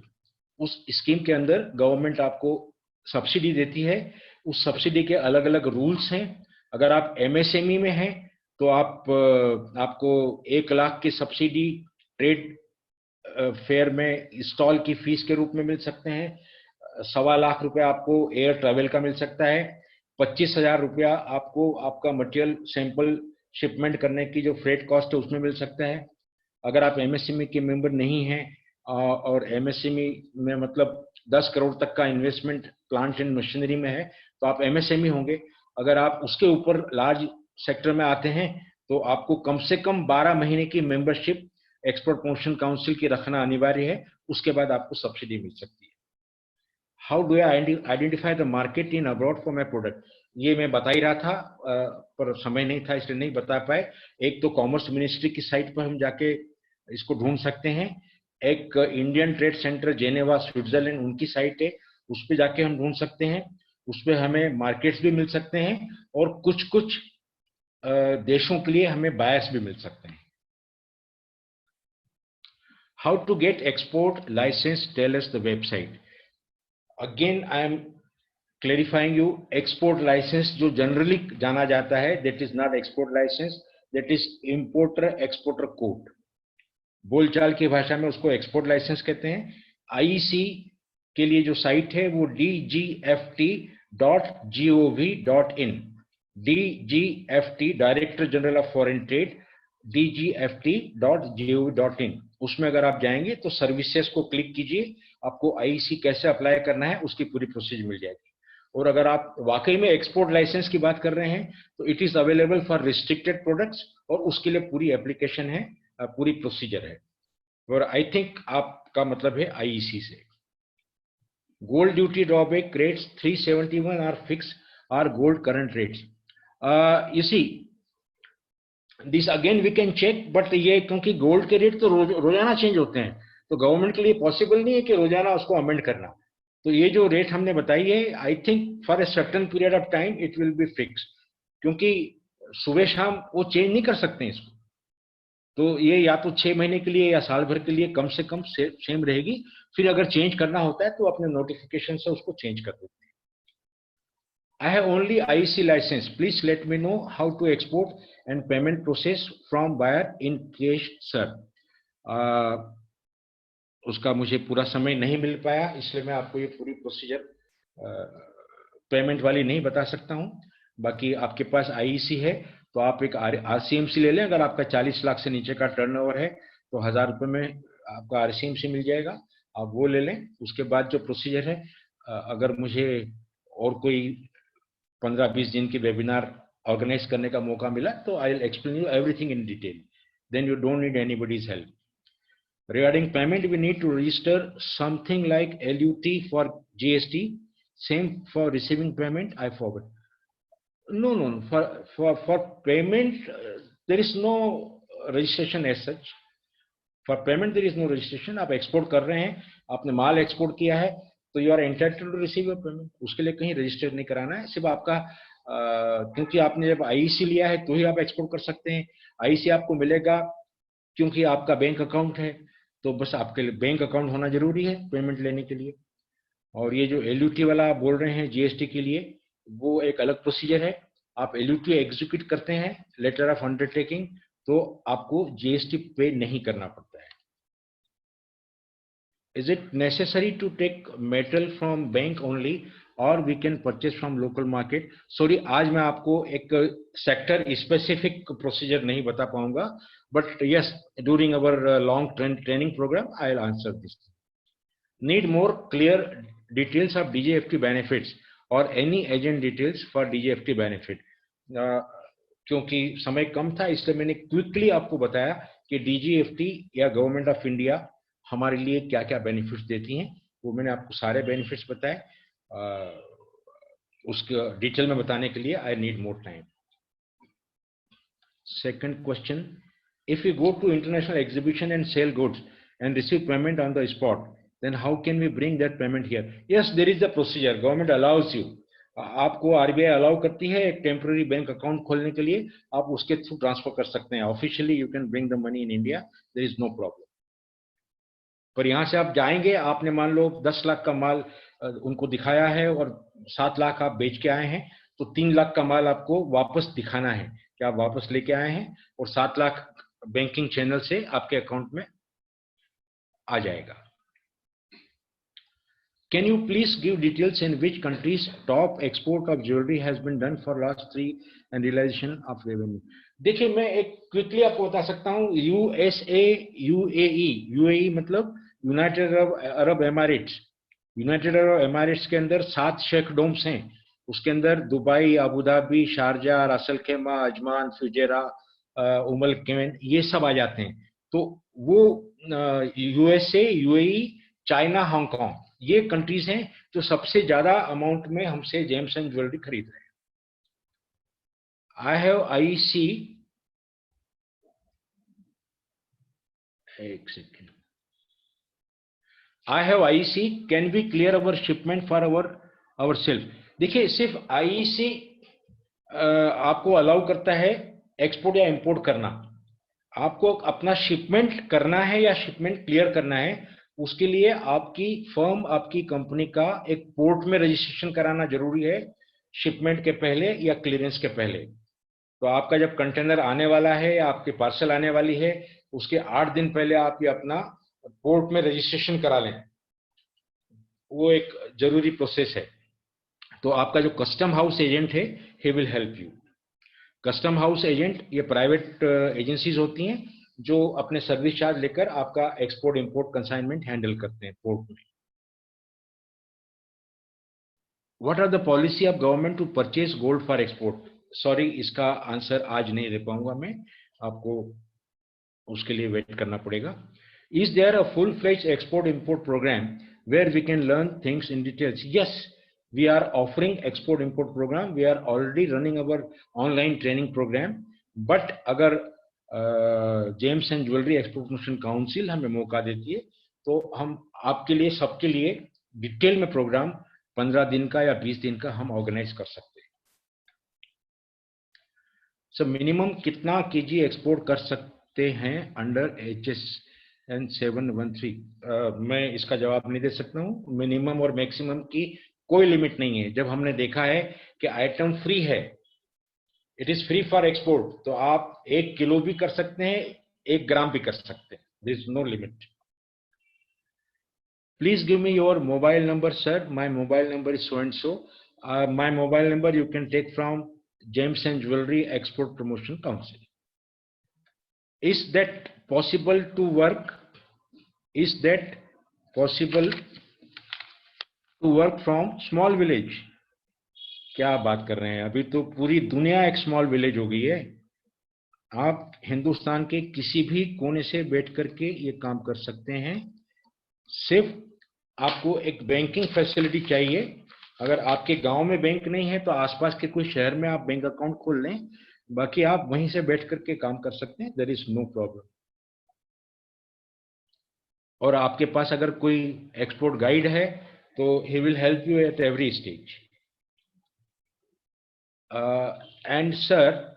उस scheme के अंदर government आपको subsidy देती है। उस subsidy के अलग अलग रूल्स हैं। अगर आप MSME में हैं तो आपको 1 लाख की सब्सिडी ट्रेड फेयर में स्टॉल की फीस के रूप में मिल सकते हैं। 1.25 लाख रुपया आपको एयर ट्रैवल का मिल सकता है। 25,000 रुपया आपको आपका मटेरियल सैंपल शिपमेंट करने की जो फ्रेट कॉस्ट है उसमें मिल सकता है। अगर आप MSME के मेंबर नहीं हैं और MSME में मतलब 10 करोड़ तक का इन्वेस्टमेंट प्लांट एंड मशीनरी में है तो आप MSME होंगे। अगर आप उसके ऊपर लार्ज सेक्टर में आते हैं तो आपको कम से कम 12 महीने की मेंबरशिप एक्सपोर्ट प्रमोशन काउंसिल की रखना अनिवार्य है, उसके बाद आपको सब्सिडी मिल सकती है। How do I identify the market in abroad for my product? ये मैं बता ही रहा था पर समय नहीं था इसलिए नहीं बता पाए। एक तो कॉमर्स मिनिस्ट्री की साइट पर हम जाके इसको ढूंढ सकते हैं। एक Indian trade centre Geneva Switzerland उनकी साइट है, उस पर जाके हम ढूंढ सकते हैं। उस पर हमें मार्केट्स भी मिल सकते हैं और कुछ कुछ देशों के लिए हमें बायर्स भी मिल सकते हैं। How to get export license? Tell us the website. Again, I am clarifying you. Export license जो generally जाना जाता है, that is not export license, that is importer exporter code. बोलचाल की भाषा में उसको export license कहते हैं। IEC के लिए जो साइट है वो dgft.gov.in, DGFT director general of foreign trade, dgft.gov.in। उसमें अगर आप जाएंगे तो सर्विसेज को क्लिक कीजिए, आपको आईईसी कैसे अप्लाई करना है उसकी पूरी प्रोसीजर मिल जाएगी। और अगर आप वाकई में एक्सपोर्ट लाइसेंस की बात कर रहे हैं तो it is available for restricted products, और उसके लिए पूरी एप्लीकेशन है, पूरी प्रोसीजर है। और आई थिंक आपका मतलब है आईईसी से। Gold duty drawback rates 371 are fix are gold current rates? You see this again we can check, but ये क्योंकि गोल्ड के रेट तो रोजाना चेंज होते हैं तो गवर्नमेंट के लिए पॉसिबल नहीं है कि रोजाना उसको अमेंड करना। तो ये जो रेट हमने बताई है, I think for a certain period of time it will be fix, क्योंकि सुबह शाम वो चेंज नहीं कर सकते हैं इसको। तो ये या तो 6 महीने के लिए या साल भर के लिए कम से कम सेम रहेगी। फिर अगर चेंज करना होता है तो अपने नोटिफिकेशन से उसको चेंज कर देते हैं। I have only IEC license. Please let me know how to export and payment process from buyer in cash, sir. उसका मुझे पूरा समय नहीं मिल पाया, इसलिए मैं आपको ये पूरी प्रोसीजर पेमेंट वाली नहीं बता सकता हूँ। बाकी आपके पास आईईसी है तो आप एक आरसीएमसी ले लें। अगर आपका 40 लाख से नीचे का टर्नओवर है तो 1000 रुपये में आपका आरसीएमसी मिल जाएगा, आप वो ले लें। उसके बाद जो प्रोसीजर है अगर मुझे और कोई 15-20 दिन की वेबिनार ऑर्गेनाइज करने का मौका मिला तो I will explain you everything in detail, then you don't need anybody's help. Regarding payment, we need to register something like LUT for GST. Same for receiving payment. I forward. No. For payment, there is no registration as such. For payment, there is no registration. आप export कर रहे हैं, आपने माल export किया है, तो you are entitled to receive your payment. उसके लिए कहीं register नहीं कराना है. सिर्फ आपका क्योंकि आपने जब IEC लिया है तो ही आप export कर सकते हैं. IEC आपको मिलेगा क्योंकि आपका बैंक अकाउंट है, तो बस आपके लिए बैंक अकाउंट होना जरूरी है पेमेंट लेने के लिए. और ये जो LUT वाला आप बोल रहे हैं GST के लिए, वो एक अलग प्रोसीजर है. आप LUT एग्जीक्यूट करते हैं, लेटर ऑफ अंडरटेकिंग, तो आपको GST पे नहीं करना पड़ता है. Is it necessary to take metal from bank only और we can purchase from local market? Sorry, आज मैं आपको एक सेक्टर स्पेसिफिक प्रोसीजर नहीं बता पाऊंगा, but yes, during our long training program, I'll answer this. Need more clear details of DGFT benefits or any agent details for DGFT benefit. क्योंकि समय कम था इसलिए मैंने क्विकली आपको बताया कि DGFT या गवर्नमेंट ऑफ इंडिया हमारे लिए क्या क्या बेनिफिट्स देती हैं. वो मैंने आपको सारे बेनिफिट्स बताए. उसके डिटेल में बताने के लिए I need more time. Second question, if we go to international exhibition and sell goods and receive payment on the spot, then how can we bring that payment here? Yes, there is a procedure. Government allows you. आपको RBI allow करती है एक temporary bank account खोलने के लिए, आप उसके through transfer कर सकते हैं. Officially you can bring the money in India, there is no problem. पर यहाँ से आप जाएंगे, आपने मान लो 10 लाख का माल उनको दिखाया है और 7 लाख आप बेच के आए हैं, तो 3 लाख का माल आपको वापस दिखाना है कि आप वापस लेके आए हैं, और 7 लाख बैंकिंग चैनल से आपके अकाउंट में आ जाएगा. Can you please give details in which countries top export of jewelry has been done for last 3 and realization of revenue? देखिए, मैं एक क्विकली आपको बता सकता हूँ. USA, UAE मतलब United Arab Emirates. United Arab Emirates के अंदर 7 शेख डोम्स हैं. उसके अंदर दुबई, अबू धाबी, शारजा, रासल खेमा, अजमान, फुजेरा, उमल केन, ये सब आ जाते हैं. तो वो USA, UAE, चाइना, हांगकांग, ये कंट्रीज हैं जो सबसे ज्यादा अमाउंट में हमसे जेम्स एंड ज्वेलरी खरीद रहे हैं. आई हैव IEC, एक second, I have IEC, can be clear our shipment for our self. देखिए, सिर्फ IEC आपको अलाउ करता है एक्सपोर्ट या इंपोर्ट करना. आपको अपना शिपमेंट करना है या शिपमेंट क्लियर करना है, उसके लिए आपकी फर्म, आपकी कंपनी का एक पोर्ट में रजिस्ट्रेशन कराना जरूरी है, शिपमेंट के पहले या क्लियरेंस के पहले. तो आपका जब कंटेनर आने वाला है या आपकी पार्सल आने वाली है, उसके 8 दिन पहले आप ये अपना पोर्ट में रजिस्ट्रेशन करा लें. वो एक जरूरी प्रोसेस है. तो आपका जो कस्टम हाउस एजेंट है, ही will help you. Custom house agent ये प्राइवेट एजेंसीज होती हैं जो अपने सर्विस चार्ज लेकर आपका एक्सपोर्ट इंपोर्ट कंसाइनमेंट हैंडल करते हैं पोर्ट में. What are the policy of government to purchase gold for export? Sorry, इसका आंसर आज नहीं दे पाऊंगा मैं, आपको उसके लिए वेट करना पड़ेगा. Is there a full fledged export import program where we can learn things in details? Yes, we are offering export import program. We are already running our online training program. but अगर James and jewellery export promotion council हमें मौका देती है तो हम आपके लिए, सबके लिए डिटेल में प्रोग्राम 15 दिन का या 20 दिन का हम ऑर्गेनाइज कर सकते हैं. सो मिनिमम कितना केजी एक्सपोर्ट कर सकते हैं अंडर HSN 713? मैं इसका जवाब नहीं दे सकता हूँ. मिनिमम और मैक्सिमम की कोई लिमिट नहीं है. जब हमने देखा है कि आइटम फ्री है, it is free for export, तो आप 1 किलो भी कर सकते हैं, 1 ग्राम भी कर सकते हैं. There is no limit. Please give me your mobile number. Sir, my mobile number is so and so. My mobile number you can take from gems and jewellery export promotion council. Is that possible to work? Is that possible to work from small village. क्या बात कर रहे हैं, अभी तो पूरी दुनिया एक स्मॉल विलेज हो गई है। आप हिंदुस्तान के किसी भी कोने से बैठ करके ये काम कर सकते हैं। सिर्फ आपको एक बैंकिंग फैसिलिटी चाहिए। अगर आपके गांव में बैंक नहीं है तो आसपास के कोई शहर में आप बैंक अकाउंट खोल लें, बाकी आप वहीं से बैठ करके काम कर सकते हैं, देयर इज नो प्रॉब्लम। और आपके पास अगर कोई एक्सपोर्ट गाइड है तो he will help you at every stage. And sir,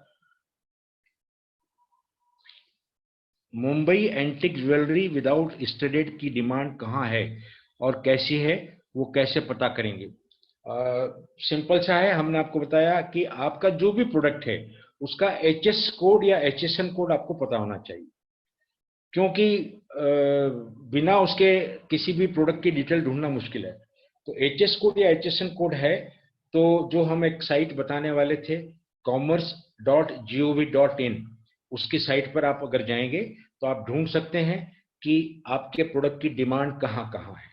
Mumbai antique jewellery without studded की डिमांड कहाँ है और कैसी है, वो कैसे पता करेंगे? सिंपल सा है, हमने आपको बताया कि आपका जो भी प्रोडक्ट है उसका एचएस कोड या एचएसएन कोड आपको पता होना चाहिए, क्योंकि बिना उसके किसी भी प्रोडक्ट की डिटेल ढूंढना मुश्किल है। तो एचएस कोड या एचएसएन कोड है तो जो हम एक साइट बताने वाले थे commerce.gov.in, उसकी साइट पर आप अगर जाएंगे तो आप ढूंढ सकते हैं कि आपके प्रोडक्ट की डिमांड कहाँ कहाँ है।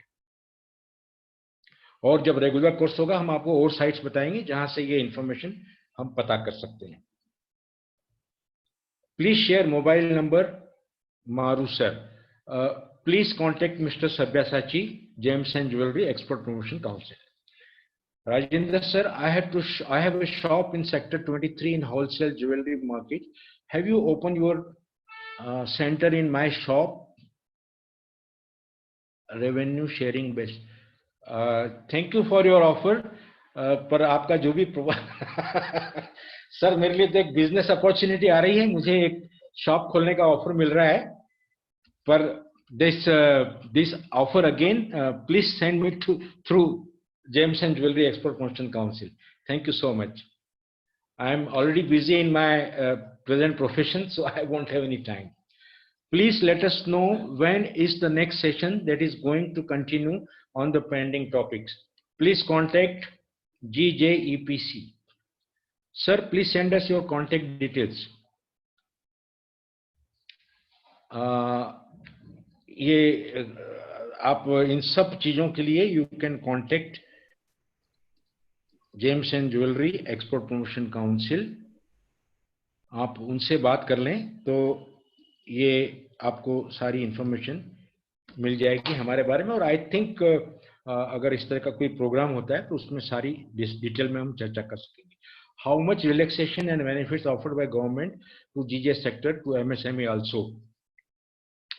और जब रेगुलर कोर्स होगा हम आपको और साइट्स बताएंगे जहां से ये इंफॉर्मेशन हम पता कर सकते हैं। प्लीज शेयर मोबाइल नंबर मारू sir. Please contact mister Sabyasachi, James and jewellery export promotion council. Rajendra sir, I have a shop in sector 23 in wholesale jewelry market. Have you opened your center in my shop? Revenue sharing best. Thank you for your offer. पर आपका जो भी sir मेरे लिए तो एक business opportunity आ रही है, मुझे एक शॉप खोलने का ऑफर मिल रहा है, पर this offer again please send me through Gems and Jewelry Export Promotion Council. Thank you so much. I am already busy in my present profession, so I won't have any time. Please let us know when is the next session that is going to continue on the pending topics. Please contact GJEPC. Sir, please send us your contact details. ये आप इन सब चीजों के लिए you can contact James and jewellery export promotion council. आप उनसे बात कर लें तो ये आपको सारी इंफॉर्मेशन मिल जाएगी हमारे बारे में। और आई थिंक अगर इस तरह का कोई प्रोग्राम होता है तो उसमें सारी डिटेल में हम चर्चा कर सकेंगे। How much relaxation and benefits offered by government to GJ sector to MSME also.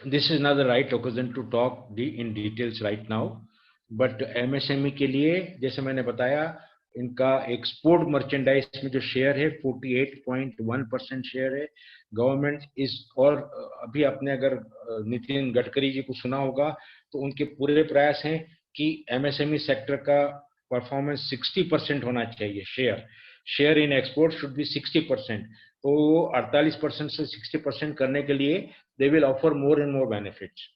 This is not the right occasion to talk in details right now, but MSME के लिए जैसे मैंने बताया, इनका एक्सपोर्ट मर्चेंडाइज में जो शेयर है 48.1% share है। गवर्नमेंट इस, और अभी आपने अगर नितिन गडकरी जी को सुना होगा तो उनके पूरे प्रयास हैं कि एमएसएमई सेक्टर का परफॉर्मेंस 60% होना चाहिए। Share in export should be 60%। तो 48% से 60% करने के लिए they will offer more and more benefits.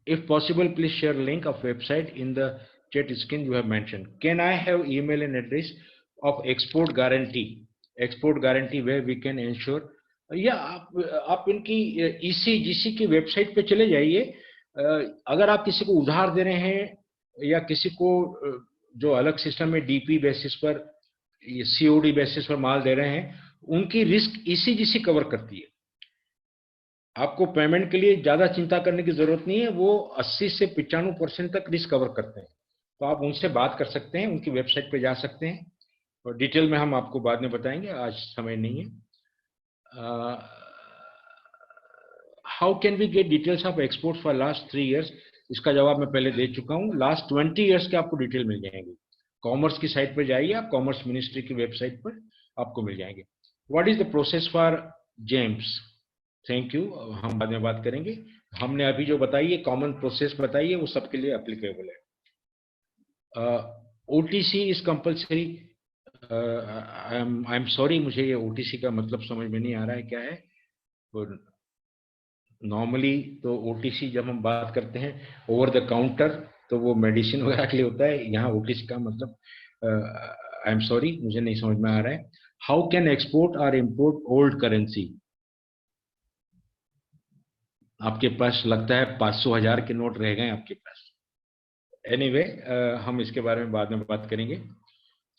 If possible, please share link of website in the chat screen you have mentioned. Can I have email and address of export guarantee? Export guarantee where we can ensure. या आप इनकी ECGC की website पे चले जाइए। अगर आप किसी को उधार दे रहे हैं या किसी को जो अलग सिस्टम में DP बेसिस पर, COD बेसिस पर माल दे रहे हैं, उनकी रिस्क ECGC कवर करती है। आपको पेमेंट के लिए ज्यादा चिंता करने की जरूरत नहीं है, वो 80 से 95% तक रिस्क कवर करते हैं। तो आप उनसे बात कर सकते हैं, उनकी वेबसाइट पे जा सकते हैं, और डिटेल में हम आपको बाद में बताएंगे, आज समय नहीं है। How can we get details of export for last 3 years? इसका जवाब मैं पहले दे चुका हूँ। लास्ट 20 years के आपको डिटेल मिल जाएंगे। कॉमर्स की साइट पर जाइए, आप कॉमर्स मिनिस्ट्री की वेबसाइट पर आपको मिल जाएंगे। What is the process for James? Thank you, हम बाद में बात करेंगे। हमने अभी जो बताई है कॉमन प्रोसेस बताई है, वो सबके लिए एप्लीकेबल है। OTC is compulsory. I am sorry, मुझे ये ओटीसी का मतलब समझ में नहीं आ रहा है क्या है। नॉर्मली तो ओटीसी जब हम बात करते हैं ओवर द काउंटर, तो वो मेडिसिन वगैरह के लिए होता है। यहाँ ओटीसी का मतलब आई एम सॉरी, मुझे नहीं समझ में आ रहा है। हाउ कैन एक्सपोर्ट और इम्पोर्ट ओल्ड करेंसी? आपके पास लगता है 500,000 के नोट रह गए आपके पास। एनीवे हम इसके बारे में बाद में बात करेंगे।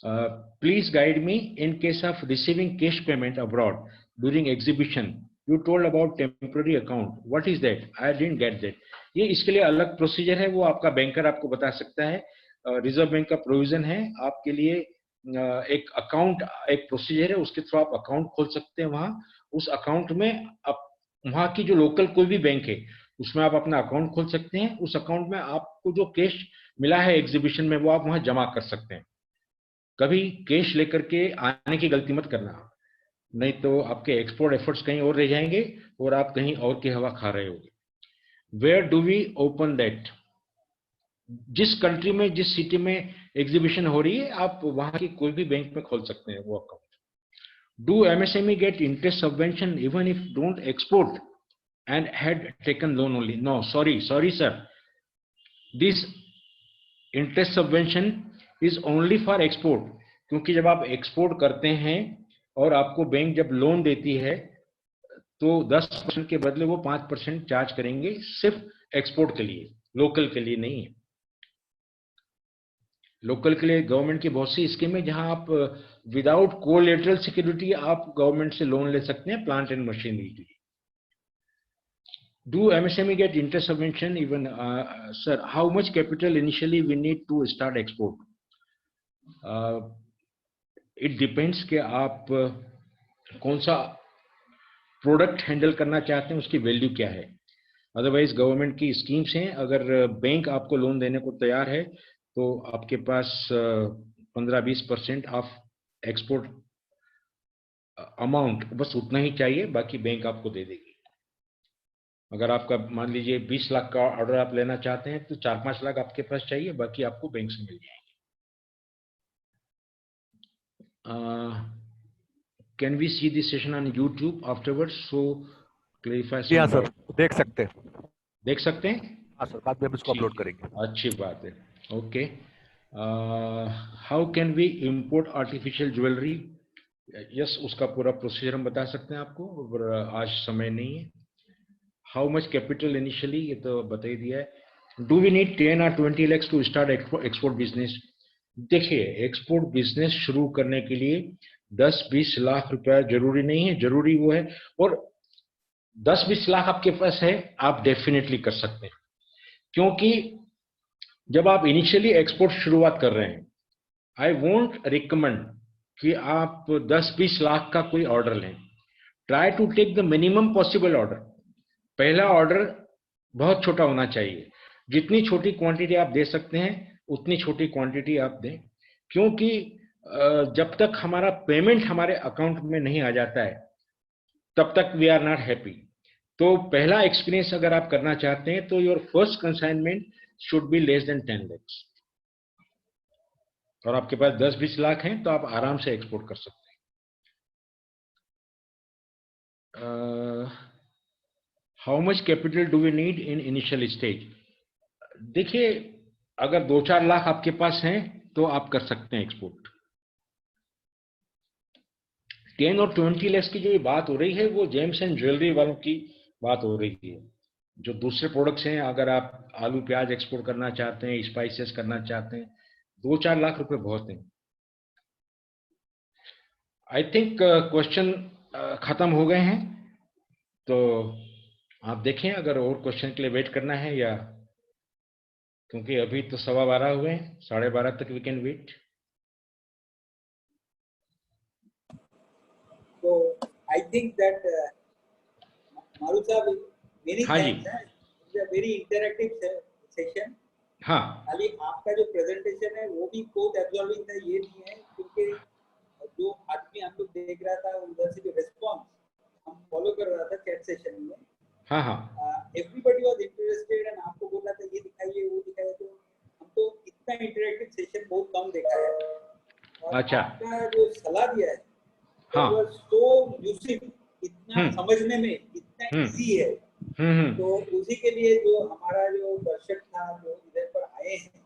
Please guide me in case of receiving cash payment abroad during exhibition. You told about temporary account, what is that? I didn't get that. ये इसके लिए अलग प्रोसीजर है, वो आपका बैंकर आपको बता सकता है। रिजर्व बैंक का प्रोविजन है आपके लिए, एक अकाउंट, एक प्रोसीजर है, उसके थ्रू आप अकाउंट खोल सकते हैं वहां। उस अकाउंट में आप वहां की जो लोकल कोई भी बैंक है उसमें आप अपना अकाउंट खोल सकते हैं। उस अकाउंट में आपको जो कैश मिला है एग्जीबिशन में वो आप वहां जमा कर सकते हैं। कभी कैश लेकर के आने की गलती मत करना, नहीं तो आपके एक्सपोर्ट एफर्ट्स कहीं और रह जाएंगे और आप कहीं और की हवा खा रहे होगे। Where do we open that? जिस कंट्री में, जिस सिटी में एग्जीबिशन हो रही है आप वहां की कोई भी बैंक में खोल सकते हैं वो account. Do MSME get interest subvention even if don't export and had taken loan only? No, sorry sir. This interest subvention is only for export. क्योंकि जब आप एक्सपोर्ट करते हैं और आपको बैंक जब लोन देती है तो 10% के बदले वो 5% चार्ज करेंगे, सिर्फ एक्सपोर्ट के लिए, लोकल के लिए नहीं है। लोकल के लिए गवर्नमेंट की बहुत सी स्कीम है जहां आप विदाउट कोलेटरल सिक्योरिटी आप गवर्नमेंट से लोन ले सकते हैं प्लांट एंड मशीनरी के लिए। Do MSME get interest subvention even, sir? How much capital initially we need to start export? It depends कि आप कौन सा प्रोडक्ट हैंडल करना चाहते हैं, उसकी वैल्यू क्या है। अदरवाइज गवर्नमेंट की स्कीम्स हैं, अगर बैंक आपको लोन देने को तैयार है तो आपके पास 15-20% ऑफ एक्सपोर्ट अमाउंट, बस उतना ही चाहिए, बाकी बैंक आपको दे देगी। अगर आपका मान लीजिए 20 लाख का ऑर्डर आप लेना चाहते हैं तो 4-5 लाख आपके पास चाहिए, बाकी आपको बैंक से मिल जाएंगे। Can we see this session on YouTube afterwards? So clarify जी हाँ सम सर, देख सकते हैं। देख सकते हैं? हाँ सर, बाद में हम इसको अपलोड करेंगे। अच्छी बात है। Okay, how can we import artificial jewellery? Yes, उसका पूरा प्रोसीजर हम बता सकते हैं आपको, और आज समय नहीं है। हाउ मच कैपिटल इनिशियली, ये तो बता ही दिया है। Do we need 10 or 20 lakhs to start export business? देखिए, एक्सपोर्ट बिजनेस शुरू करने के लिए 10-20 लाख रुपया जरूरी नहीं है, जरूरी वो है, और 10-20 लाख आपके पास है आप डेफिनेटली कर सकते हैं। क्योंकि जब आप इनिशियली एक्सपोर्ट शुरुआत कर रहे हैं, आई वोंट रिकमेंड कि आप 10-20 लाख का कोई ऑर्डर लें। Try to take the minimum possible order. पहला ऑर्डर बहुत छोटा होना चाहिए, जितनी छोटी क्वांटिटी आप दे सकते हैं उतनी छोटी क्वांटिटी आप दें, क्योंकि जब तक हमारा पेमेंट हमारे अकाउंट में नहीं आ जाता है तब तक वी आर नॉट हैप्पी। तो पहला एक्सपीरियंस अगर आप करना चाहते हैं तो your first consignment should be less than 10 lakhs, और आपके पास 10-20 लाख हैं तो आप आराम से एक्सपोर्ट कर सकते हैं। How much capital do we need in initial stage? देखिए, अगर 2-4 लाख आपके पास हैं तो आप कर सकते हैं एक्सपोर्ट। 10 और 20 lakhs की जो ये बात हो रही है वो जेम्स एंड ज्वेलरी वालों की बात हो रही है। जो दूसरे प्रोडक्ट्स हैं, अगर आप आलू प्याज एक्सपोर्ट करना चाहते हैं, स्पाइसेस करना चाहते हैं, 2-4 लाख रुपए बहुत हैं। आई थिंक क्वेश्चन खत्म हो गए हैं, तो आप देखें अगर और क्वेश्चन के लिए वेट करना है, या क्योंकि अभी तो 12:15 हुए हैं, 12:30 तक we can wait. So I think that Maruti sir, many हाँ जी। thanks. It's a very interactive session. हाँ, खाली आपका जो प्रेजेंटेशन है वो भी कोड एब्जॉर्बिंग था, ये नहीं है, क्योंकि जो आदमी हम लोग देख रहा था उधर से जो रिस्पॉन्स हम फॉलो कर रहा था चैट सेशन में, हाँ, हाँ, एवरीबॉडी वाज इंटरेस्टेड एंड आपको बोल रहा था ये दिखाइए वो दिखाइए, तो हमको इतना इंटरेक्टिव सेशन बहुत कम देखा है। और अच्छा। आपका जो सलाह दिया है, हाँ, तो यूसिफ इतना समझने में इतना इजी है, तो उसी के लिए जो हमारा जो दर्शक था जो इधर पर आए हैं,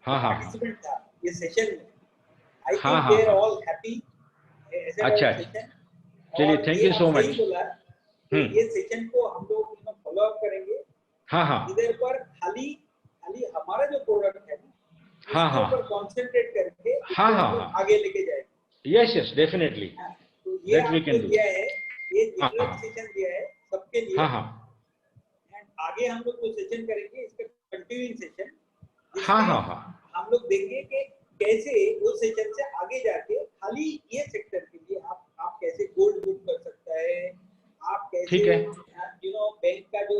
हाँ, हाँ, पार्टिसिपेंट था ये सेशन में, आई हाँ, थिंक हाँ, दे आर हाँ। All happy. अच्छा, चलिए, थैंक यू सो मच। ये सेशन को हम लोग फॉलो अप करेंगे। हाँ हाँ इधर पर खाली खाली हमारा जो प्रोडक्ट है ना, हाँ इसके हाँ ऊपर कॉन्सेंट्रेट करके इसको हाँ हम हाँ लोग हाँ आगे लेके जाएंगे। यस यस डेफिनेटली हाँ, तो ये दैट वी आपको कैन डू दिया है, ये हाँ जनरल हाँ सेशन दिया है सबके लिए। हाँ हाँ एंड आगे हम लोग जो सेशन करेंगे इसका कंटिन्यूइंग सेशन, हाँ जिसमें हाँ हाँ हम लोग देखेंगे कि कैसे वो सेशन से आगे जाके खाली ये सेक्टर के लिए आप कैसे गोल्ड बुक कर सकता है, आप कैसे ठीक है बैंक का जो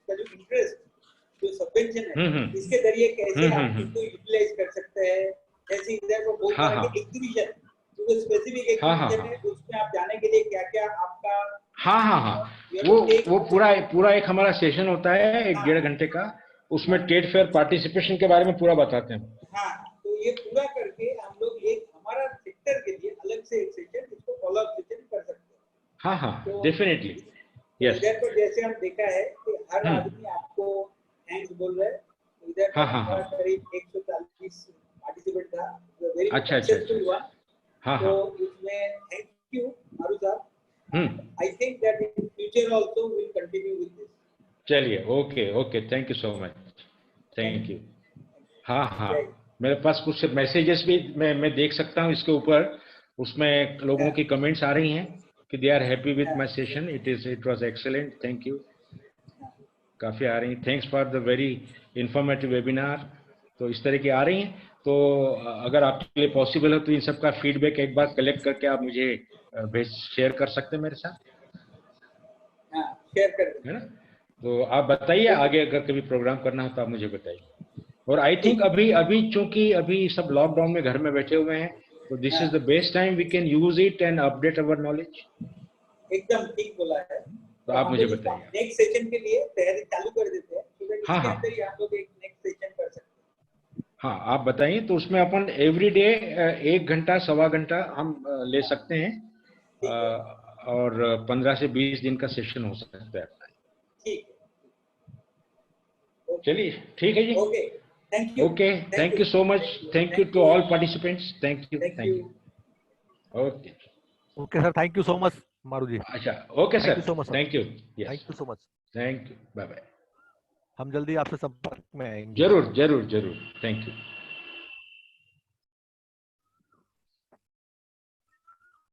इंटरेस्ट जो सबवेंशन है इसके जरिए कैसे आप इसको यूटिलाइज कर सकते हैं। जैसे इधर को बहुत हाँ तरह हाँ के एग्जीबिशन, जो स्पेसिफिक हाँ हाँ एग्जीबिशन हाँ है उसमें आप जाने के लिए क्या क्या आपका हाँ हाँ हाँ you have to take वो पूरा पूरा एक हमारा सेशन होता है एक हाँ 1.5 घंटे का उसमें ट्रेड फेयर पार्टिसिपेशन के बारे में पूरा बताते हैं हाँ, तो ये पूरा करके हम लोग एक हमारा सेक्टर के लिए अलग से एक सेशन इसको फॉलो अप सेशन कर सकते हैं। हाँ हाँ तो डेफिनेटली यस इधर पर जैसे हम देखा है कि हर आदमी आपको थैंक्स बोल रहा है। तो इधर पर हाँ हाँ हमारा हाँ करीब 140 पार्टिसिपेंट था, वेरी अच्छा अच्छा सक्सेसफुल अच्छा वन। हाँ तो हाँ इसमें थैंक यू मारू साहब। I think that in future also will continue with this. चलिए okay okay thank you so much thank you हाँ हाँ मेरे पास कुछ मैसेजेस भी मैं देख सकता हूँ इसके ऊपर उसमें लोगों की कमेंट्स आ रही हैं कि they are happy with my session it was excellent thank you काफ़ी आ रही हैं thanks for the very informative webinar तो इस तरह की आ रही हैं तो अगर आपके लिए पॉसिबल है तो इन सब का फीडबैक एक बार कलेक्ट करके आप मुझे शेयर कर सकते हैं मेरे साथ शेयर कर है ना तो आप बताइए आगे अगर कभी प्रोग्राम करना हो तो आप मुझे बताइए और आई थिंक अभी अभी चूंकि अभी सब लॉकडाउन में घर में बैठे हुए हैं तो this is the best time we can use it and update our knowledge एकदम ठीक बोला है। तो आप हम मुझे लोग बताइए नेक्स्ट सेशन के लिए तैयारी चालू कर देते हैं, तो हाँ इसके हाँ अंदर ही हम लोग एक नेक्स्ट सेशन कर सकते हैं। हाँ आप बताइए तो उसमें अपन एवरी डे 1 घंटा सवा घंटा हम ले सकते हैं और 15 से 20 दिन का सेशन हो सकता है ठीक है चलिए ठीक है जी okay thank you thank you so much thank you to all participants thank you okay okay sir thank you so much Maru ji अच्छा okay thank sir you so much sir thank you thank yes you so much thank you bye bye हम जल्दी आपसे संपर्क में आएंगे जरूर जरूर जरूर थैंक यू